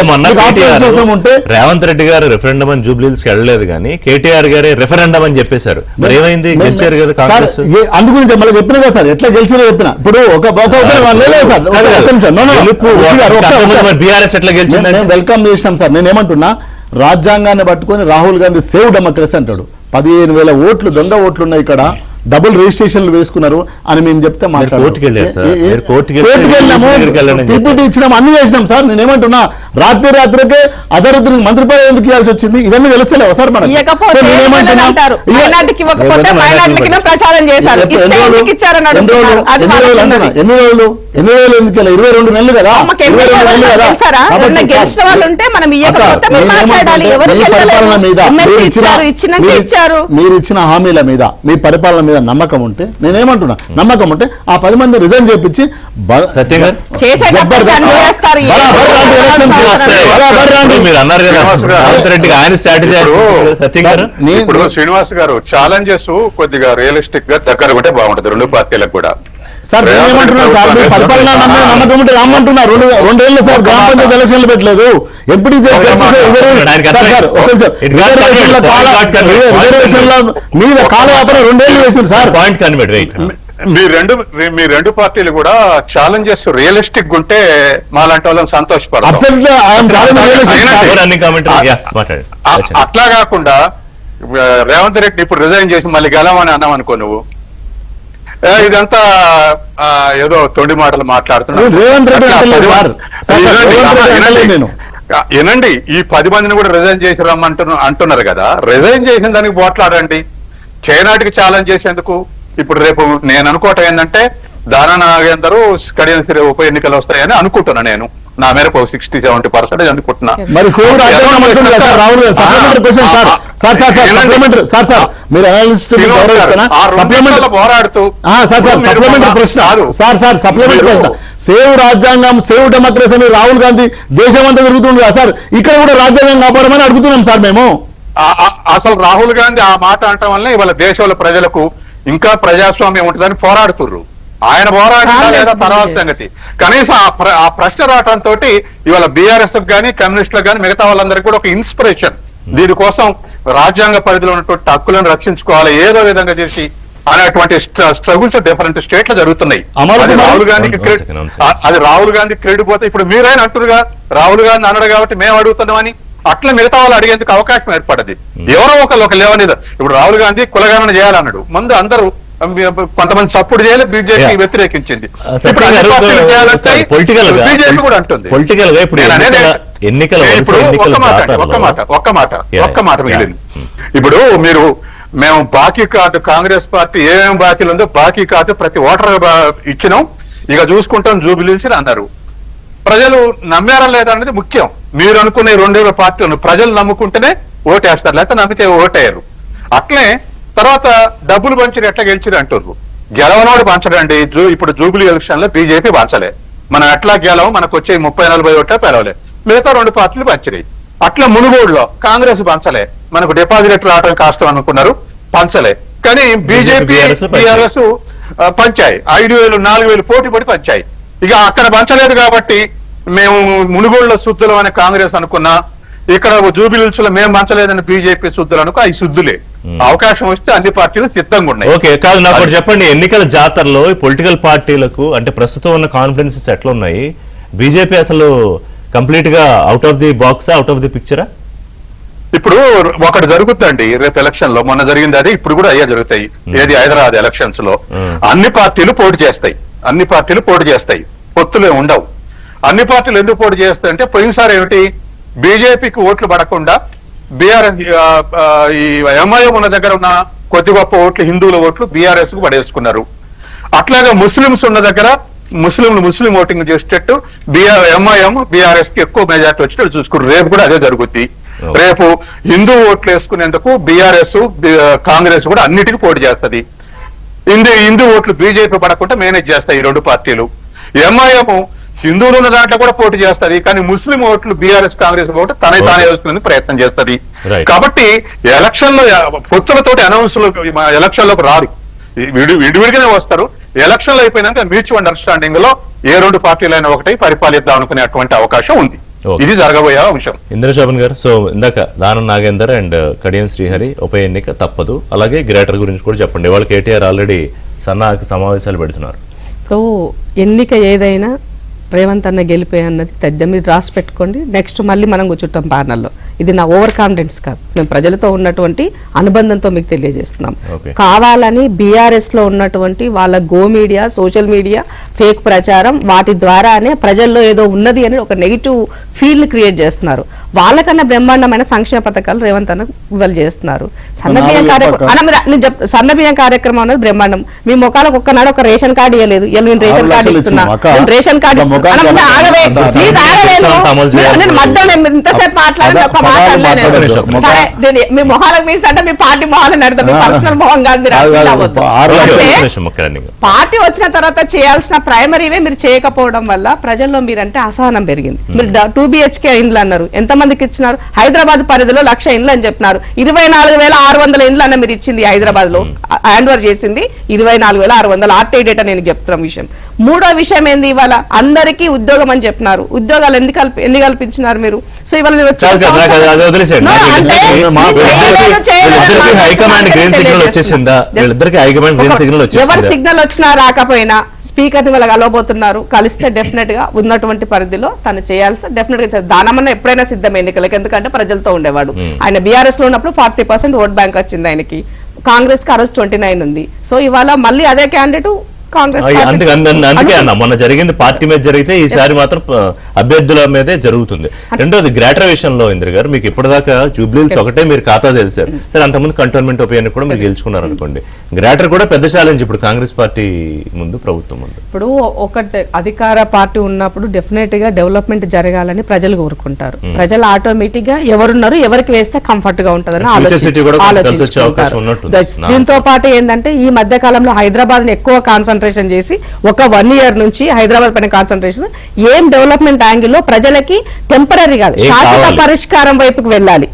రేవంత్ రెడ్డి గారు రెఫరెండం అని జూబ్లీహిల్స్ కి వెళ్ళలేదు కానీ కేటీఆర్ గారే రెఫరెండం అని చెప్పేశారు. మరి ఏమైంది, గెలిచారు కదా కాంగ్రెస్. అందుగురించి మళ్ళీ చెప్పిన కదా సార్, ఎట్లా గెలిచినా చెప్పిన. ఇప్పుడు బీఆర్ఎస్ ఎట్లా గెలిచింది, వెల్కమ్ చేసినాం సార్. నేనేమంటున్నా, రాజ్యాంగాన్ని పట్టుకొని రాహుల్ గాంధీ సేవ్ డెమోక్రసీ అంటాడు, 15,000 ఓట్లు దొంగ ఓట్లు ఉన్నాయి ఇక్కడ, డబుల్ రిజిస్ట్రేషన్లు వేసుకున్నారు అని మేము చెప్తే పీపీటీ ఇచ్చినాం, అన్ని చేసినాం సార్. నేనేమంటున్నా, రాత్రికే అజరుద్దీన్ మంత్రి పదవి ఎందుకు ఇవ్వాల్సి వచ్చింది, ఇవన్నీ తెలుస్తలేవు సార్ మనకు. ఎన్ని రోజులు ఎందుకు 22 నెలలు కదా, 22 నెలలు కదా. మీరు ఇచ్చిన హామీల మీద, మీ పరిపాలన మీద నమ్మకం ఉంటే, నేనేమంటున్నా, నమ్మకం ఉంటే ఆ 10 మంది రిజైన్ చేపించి ఇప్పుడు శ్రీనివాస్ గారు ఛాలెంజెస్ కొద్దిగా రియలిస్టిక్ గా దగ్గర ఉంటే బాగుంటది 2 పార్టీలకు కూడా. సార్ నేనేమంటున్నాను సార్, మీ పరిపాలన నమ్మకం ఉంటే రమ్మంటున్నారు. 2 ఏళ్ళు సార్ గ్రామ పంచాయతీ ఎలక్షన్లు పెట్టలేదు, ఎంపీ మీద కాలయాపన 2 ఏళ్ళు వేసింది సార్. Point convert. మీ రెండు పార్టీలు కూడా ఛాలెంజెస్ రియలిస్టిక్ ఉంటే మాలాంటి వాళ్ళని సంతోషపడతాం. అట్లా కాకుండా రేవంత్ రెడ్డి ఇప్పుడు రిజైన్ చేసి మళ్ళీ గెలవని అన్నాం అనుకో, నువ్వు ఇదంతా ఏదో తొండి మాటలు మాట్లాడుతున్నావు. ఏనండి, ఈ 10 మందిని కూడా రిజైన్ చేసి అంటున్నారు కదా, రిజైన్ చేసిన దానికి పోట్లాడండి, చైనాటికి ఛాలెంజ్ చేసేందుకు. ఇప్పుడు రేపు నేను అనుకోవటం ఏంటంటే, దానా నాగేందరు కడియం సిరి ఉప ఎన్నికలు వస్తాయని అనుకుంటున్నా. నేను నా మేరకు 60-70% అనుకుంటున్నా. మరి పోరాడుతూ సేవ్ రాజ్యాంగం, సేవ్ డెమోక్రసీ అని రాహుల్ గాంధీ దేశమంతా తిరుగుతుంది కదా సార్, ఇక్కడ కూడా రాజ్యాంగం కాపాడమని అడుగుతున్నాం సార్ మేము. అసలు రాహుల్ గాంధీ ఆ మాట అనటం వల్ల ఇవాళ దేశంలో ప్రజలకు ఇంకా ప్రజాస్వామ్యం ఉంటుందని పోరాడుతుర్రు. ఆయన పోరాడినా లేదా తర్వాత సంగతి, కనీసం ఆ ప్రశ్న రావడంతో ఇవాళ బీఆర్ఎస్ కానీ కమ్యూనిస్టులకు కానీ మిగతా వాళ్ళందరికీ కూడా ఒక ఇన్స్పిరేషన్. దీనికోసం రాజ్యాంగ పరిధిలో ఉన్నటువంటి హక్కులను రక్షించుకోవాలి ఏదో విధంగా చేసి అనేటువంటి స్ట్రగుల్స్ డిఫరెంట్ స్టేట్ లో జరుగుతున్నాయి. రాహుల్ గాంధీ క్రెడిట్ పోతే ఇప్పుడు మీరైనా అంటున్నారుగా, రాహుల్ గాంధీ అన్నాడు కాబట్టి మేము అడుగుతున్నామని, అట్లా మిగతా వాళ్ళు అడిగేందుకు అవకాశం ఏర్పడది. ఎవరో ఒకళ్ళు లేవనేది. ఇప్పుడు రాహుల్ గాంధీ కులగణన చేయాలన్నాడు, ముందు అందరూ కొంతమంది సపోర్ట్ చేయాలి, బీజేపీ Yeah. వ్యతిరేకించింది. సత్యం ఇప్పుడు అన్ని గారు, పార్టీలు చేయాలంటే పొలిటికల్ గా బీజేపీ కూడా అంటుంది. పొలిటికల్ గా ఇప్పుడు నేను అనేది ఎన్నికల ఇప్పుడు ఒక్క మాట Yeah. మిగిలింది. ఇప్పుడు మేము బాకీ కార్డు, కాంగ్రెస్ పార్టీ ఏమేమి బాకీలు ఉందో బాకీ కార్డు ప్రతి ఓటర్ ఇచ్చినాం, ఇక చూసుకుంటాం జూబిలీస్ అన్నారు. ప్రజలు నమ్మారా లేదా అనేది ముఖ్యం. మీరు అనుకునే 2 పార్టీలను ప్రజలు నమ్ముకుంటేనే ఓటేస్తారు, లేకపోతే నమ్మితే ఓటేయరు. అట్లే తర్వాత డబ్బులు పంచి ఎట్లా గెలిచిరు అంటారు. గెలవనోడు పంచడండి. ఇప్పుడు జూబిలీ ఎలక్షన్ లో బీజేపీ పంచలే. మనం ఎట్లా గెలవం, మనకు వచ్చే 30-40 ఓట్లే పెరవలే. మిగతా 2 పార్టీలు పంచినాయి. అట్లా మునుగోడులో కాంగ్రెస్ పంచలే, మనకు డిపాజిట్ రావడం కష్టం అనుకున్నారు, పంచలే. కానీ బీజేపీ బీఆర్ఎస్ పంచాయి. 5,000 4,000 పోటీ పడి పంచాయి. ఇక అక్కడ పంచలేదు కాబట్టి మేము మునుగోడులో శుద్ధులం అని కాంగ్రెస్ అనుకున్నా, ఇక్కడ జూబిలీస్ లో మేము పంచలేదని బీజేపీ శుద్ధులు అనుకో, అవి శుద్ధులే. అవకాశం వస్తే అన్ని పార్టీలు సిద్ధంగా ఉన్నాయి. ఓకే, కాదు నాకు ఒకటి చెప్పండి, ఎన్నికల జాతరలో పొలిటికల్ పార్టీలకు అంటే ప్రస్తుతం ఉన్న కాన్ఫిడెన్సెస్ ఎట్లా ఉన్నాయి? బీజేపీ అసలు కంప్లీట్ గా out of the box, out of the పిక్చరా? ఇప్పుడు ఒకటి జరుగుతుందండి రేపు ఎలక్షన్ లో, మొన్న జరిగింది అది, ఇప్పుడు కూడా అయ్యే జరుగుతాయి. ఏది హైదరాబాద్ ఎలక్షన్స్ లో అన్ని పార్టీలు పోటీ చేస్తాయి, పొత్తులే ఉండవు. అన్ని పార్టీలు ఎందుకు పోటీ చేస్తాయి అంటే, పోయినసారి ఏమిటి, బీజేపీకి ఓట్లు పడకుండా బీఆర్ఎస్ ఈ ఎంఐఎం ఉన్న దగ్గర ఉన్న కొద్ది గొప్ప ఓట్లు, హిందువుల ఓట్లు బీఆర్ఎస్ కు పడేసుకున్నారు. అట్లాగే ముస్లింస్ ఉన్న దగ్గర ముస్లిం ఓటింగ్ చేసేటట్టు ఎంఐఎం బీఆర్ఎస్ కి ఎక్కువ మెజార్టీ వచ్చేటట్టు చూసుకున్నారు. రేపు కూడా అదే జరుగుద్ది. రేపు హిందూ ఓట్లు వేసుకునేందుకు బీఆర్ఎస్ కాంగ్రెస్ కూడా అన్నిటికీ పోటీ చేస్తుంది. హిందూ ఓట్లు బీజేపీ పడకుండా మేనేజ్ చేస్తాయి ఈ 2 పార్టీలు. ఎంఐఎం హిందువులు ఉన్న దాంట్లో కూడా పోటీ చేస్తుంది, కానీ ముస్లిం ఓట్లు బీఆర్ఎస్ కాంగ్రెస్ ఓటు తానే వేసుకునేందుకు ప్రయత్నం చేస్తుంది. కాబట్టి ఎలక్షన్ లో పొత్తులతోటి అనౌన్స్ ఎలక్షన్ లోకి రారు, విడివిడిగానే వస్తారు. ఎలక్షన్లు అయిపోయినాక మ్యూచువల్ అండర్స్టాండింగ్ లో ఏ 2 పార్టీలైనా ఒకటి పరిపాలిద్దాం అనుకునేటువంటి అవకాశం ఉంది. ఇది జరగబోయే అంశం. ఇంద్రశోభన్ గారు, సో ఇందాక దానం నాగేందర్ అండ్ కడియం శ్రీహరి ఉప ఎన్నిక తప్పదు, అలాగే గ్రేటర్ గురించి కూడా చెప్పండి. వాళ్ళు కేటీఆర్ ఆల్రెడీ సన్నాహక సమావేశాలు పెడుతున్నారు. ఇప్పుడు ఎన్నిక ఏదైనా రేవంత్ అన్న గెలిపే అన్నది పెద్ద మీరు రాసి పెట్టుకోండి. నెక్స్ట్ మళ్ళీ మనం కూర్చుంటాం ప్యానల్లో. ఇది నా ఓవర్ కాన్ఫిడెన్స్ కాదు, మేము ప్రజలతో ఉన్నటువంటి అనుబంధంతో మీకు తెలియజేస్తున్నాం. కావాలని బీఆర్ఎస్ లో ఉన్నటువంటి వాళ్ళ go media, social media, fake ప్రచారం, వాటి ద్వారానే ప్రజల్లో ఏదో ఉన్నది అని ఒక నెగిటివ్ ఫీల్ క్రియేట్ చేస్తున్నారు. వాళ్ళకన్నా బ్రహ్మాండమైన సంక్షేమ పథకాలు రేవంత్ అన్న ఇవాళ చేస్తున్నారు. సన్నబియ్యం కార్యక్రమం అనేది బ్రహ్మాండం. మీ ముఖాలకు ఒక్కనాడు ఒక రేషన్ కార్డు ఇవ్వలేదు, ఇలా నేను రేషన్ కార్డు ఇస్తున్నా, రేషన్ కార్డు ఇస్తున్నా. ఇంతసేపు మాట్లాడండి, ఒక మాట సరే. మీ మొహాలకు మీరు అంటే మీ పార్టీ మొహాలను నడతాం, మీ పర్సనల్ మొహం కాదు. మీరు పార్టీ వచ్చిన తర్వాత చేయాల్సిన ప్రైమరీవే మీరు చేయకపోవడం వల్ల ప్రజల్లో మీరంటే అసహనం పెరిగింది. మీరు 2 BHK ఇండ్లు అన్నారు, ఎంతమందికి ఇచ్చినారు? హైదరాబాద్ పరిధిలో 1,00,000 ఇండ్లు అని చెప్పినారు. 24,600 ఇండ్లు అన్న మీరు ఇచ్చింది హైదరాబాద్ లో, హ్యాండ్ ఓవర్ చేసింది 24,600. ఆర్టీ డేటా నేను చెప్తున్న విషయం. 3వ విషయం ఏంది, ఇవాళ అందరికీ ఉద్యోగం అని చెప్పినారు. ఉద్యోగాలు ఎన్ని కల్పించినారు మీరు? సో ఇవాళ ఎవరు సిగ్నల్ వచ్చినా రాకపోయినా స్పీకర్ ని వాళ్ళకి కలవబోతున్నారు. కలిస్తే డెఫినెట్ గా ఉన్నటువంటి పరిధిలో తను చేయాల్సి డెఫినెట్ గా దానమన్న ఎప్పుడైనా సిద్ధం ఎన్నికలకు, ఎందుకంటే ప్రజలతో ఉండేవాడు. ఆయన బీఆర్ఎస్ లో ఉన్నప్పుడు 40% ఓట్ బ్యాంక్ వచ్చింది ఆయనకి, కాంగ్రెస్ కి ఆ రోజు 29 ఉంది. సో ఇవాళ మళ్ళీ అదే క్యాండిడేట్ అందుకే అన్న మొన్న జరిగింది పార్టీ మీద జరిగితే ఈసారి మాత్రం అభ్యర్థుల మీదే జరుగుతుంది. రెండోది గ్రేటర్ విషయంలో ఇంద్ర గారు, మీకు ఇప్పటిదాకా జూబ్లీహిల్స్ ఒకటే మీరు ఖాతా తెలిసారు సరే, అంతకుముందు కంటోన్మెంట్ ఒపీనియన్ కూడా మీరు గెలుచుకున్నారు అనుకోండి. గ్రేటర్ కూడా పెద్ద ఛాలెంజ్ ఇప్పుడు కాంగ్రెస్ పార్టీ ముందు, ప్రభుత్వం ముందు. ఇప్పుడు ఒకటి అధికార పార్టీ ఉన్నప్పుడు డెఫినెట్ గా డెవలప్మెంట్ జరగాలని ప్రజలు కోరుకుంటారు. ప్రజలు ఆటోమేటిక్ గా ఎవరున్నారు, ఎవరికి వేస్తే కంఫర్ట్ గా ఉంటుందని ఆలోచించుకుంటారు. దీంతో పాటు ఏంటంటే ఈ మధ్య కాలంలో హైదరాబాద్ ఎక్కువ కాన్సన్ట్రేషన్ చేసి ఒక 1 year నుంచి హైదరాబాద్ పైన కాన్సన్ట్రేషన్, ఏం డెవలప్మెంట్ యాంగిల్లో ప్రజలకి టెంపరీ కాదు శాశ్వత పరిష్కారం వైపుకు వెళ్ళాలి,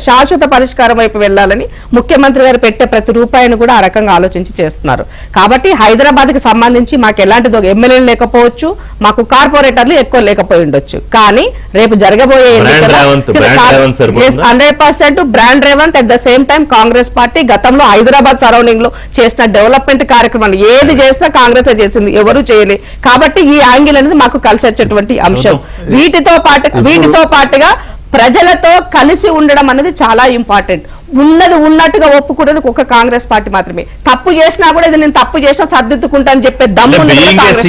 శాశ్వత పరిష్కారం వైపు వెళ్ళాలని ముఖ్యమంత్రి గారు పెట్టే ప్రతి రూపాయిని కూడా ఆ రకంగా ఆలోచించి చేస్తున్నారు. కాబట్టి హైదరాబాద్ కి సంబంధించి మాకు ఎలాంటిది ఎమ్మెల్యేలు లేకపోవచ్చు, మాకు కార్పొరేటర్లు ఎక్కువ లేకపోయి ఉండొచ్చు, కానీ రేపు జరగబోయే 100% brand Revanth. At the same time Congress party గతంలో హైదరాబాద్ సరౌండింగ్ లో చేసిన డెవలప్మెంట్ కార్యక్రమాలు ఏది చేసినా కాంగ్రెస్ చేసింది, ఎవరు చేయలే. కాబట్టి ఈ యాంగిల్ అనేది మాకు కలిసి వచ్చేటువంటి అంశం. వీటితో పాటుగా ప్రజలతో కలిసి ఉండడం అనేది చాలా ఇంపార్టెంట్. ఉన్నది ఉన్నట్టుగా ఒప్పుకునేది ఒక కాంగ్రెస్ పార్టీ మాత్రమే. తప్పు చేసినా కూడా ఇది నేను తప్పు చేసినా సర్దిద్దుకుంటా అని చెప్పే దమ్ము ఉన్నది కూడా కాంగ్రెస్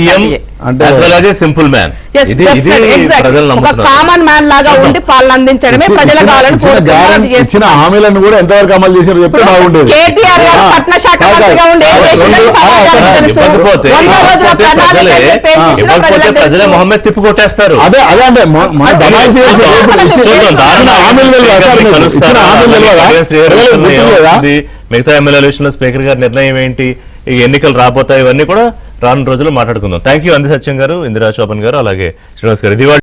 పార్టీయే. Simple man, Yes, definitely, exactly. ఒక కామన్ మ్యాన్ లాగా ఉండి పాలన అందించడమే ప్రజల కావాలని ఇచ్చిన హామీలను కూడా ఎంతవరకు అమలు చేశారో చెప్తే బాగుండేది. కేటీఆర్ గారు పట్న శాఖ మంత్రిగా ఉండి ఏం చేసిండో సమాజానికి తెలుసు. 100 రోజుల ప్రణాళిక అని చెప్పి ఏం చేసిండో ప్రజలకు తెలుసు. ప్రజలే మొహమ్మద్ తిప్పి కొట్టేస్తారు. అదే అంటే మన దమాయి చేసి మిగతా ఎమ్మెల్యేల విషయంలో స్పీకర్ గారి నిర్ణయం ఏంటి, ఈ ఎన్నికలు రాబోతాయి, ఇవన్నీ కూడా రాను రోజులు మాట్లాడుకుందాం. థ్యాంక్ యూ అంది సత్యం గారు, ఇందిరా శోభన్ గారు, అలాగే శ్రీనివాస్ గారు. ఇది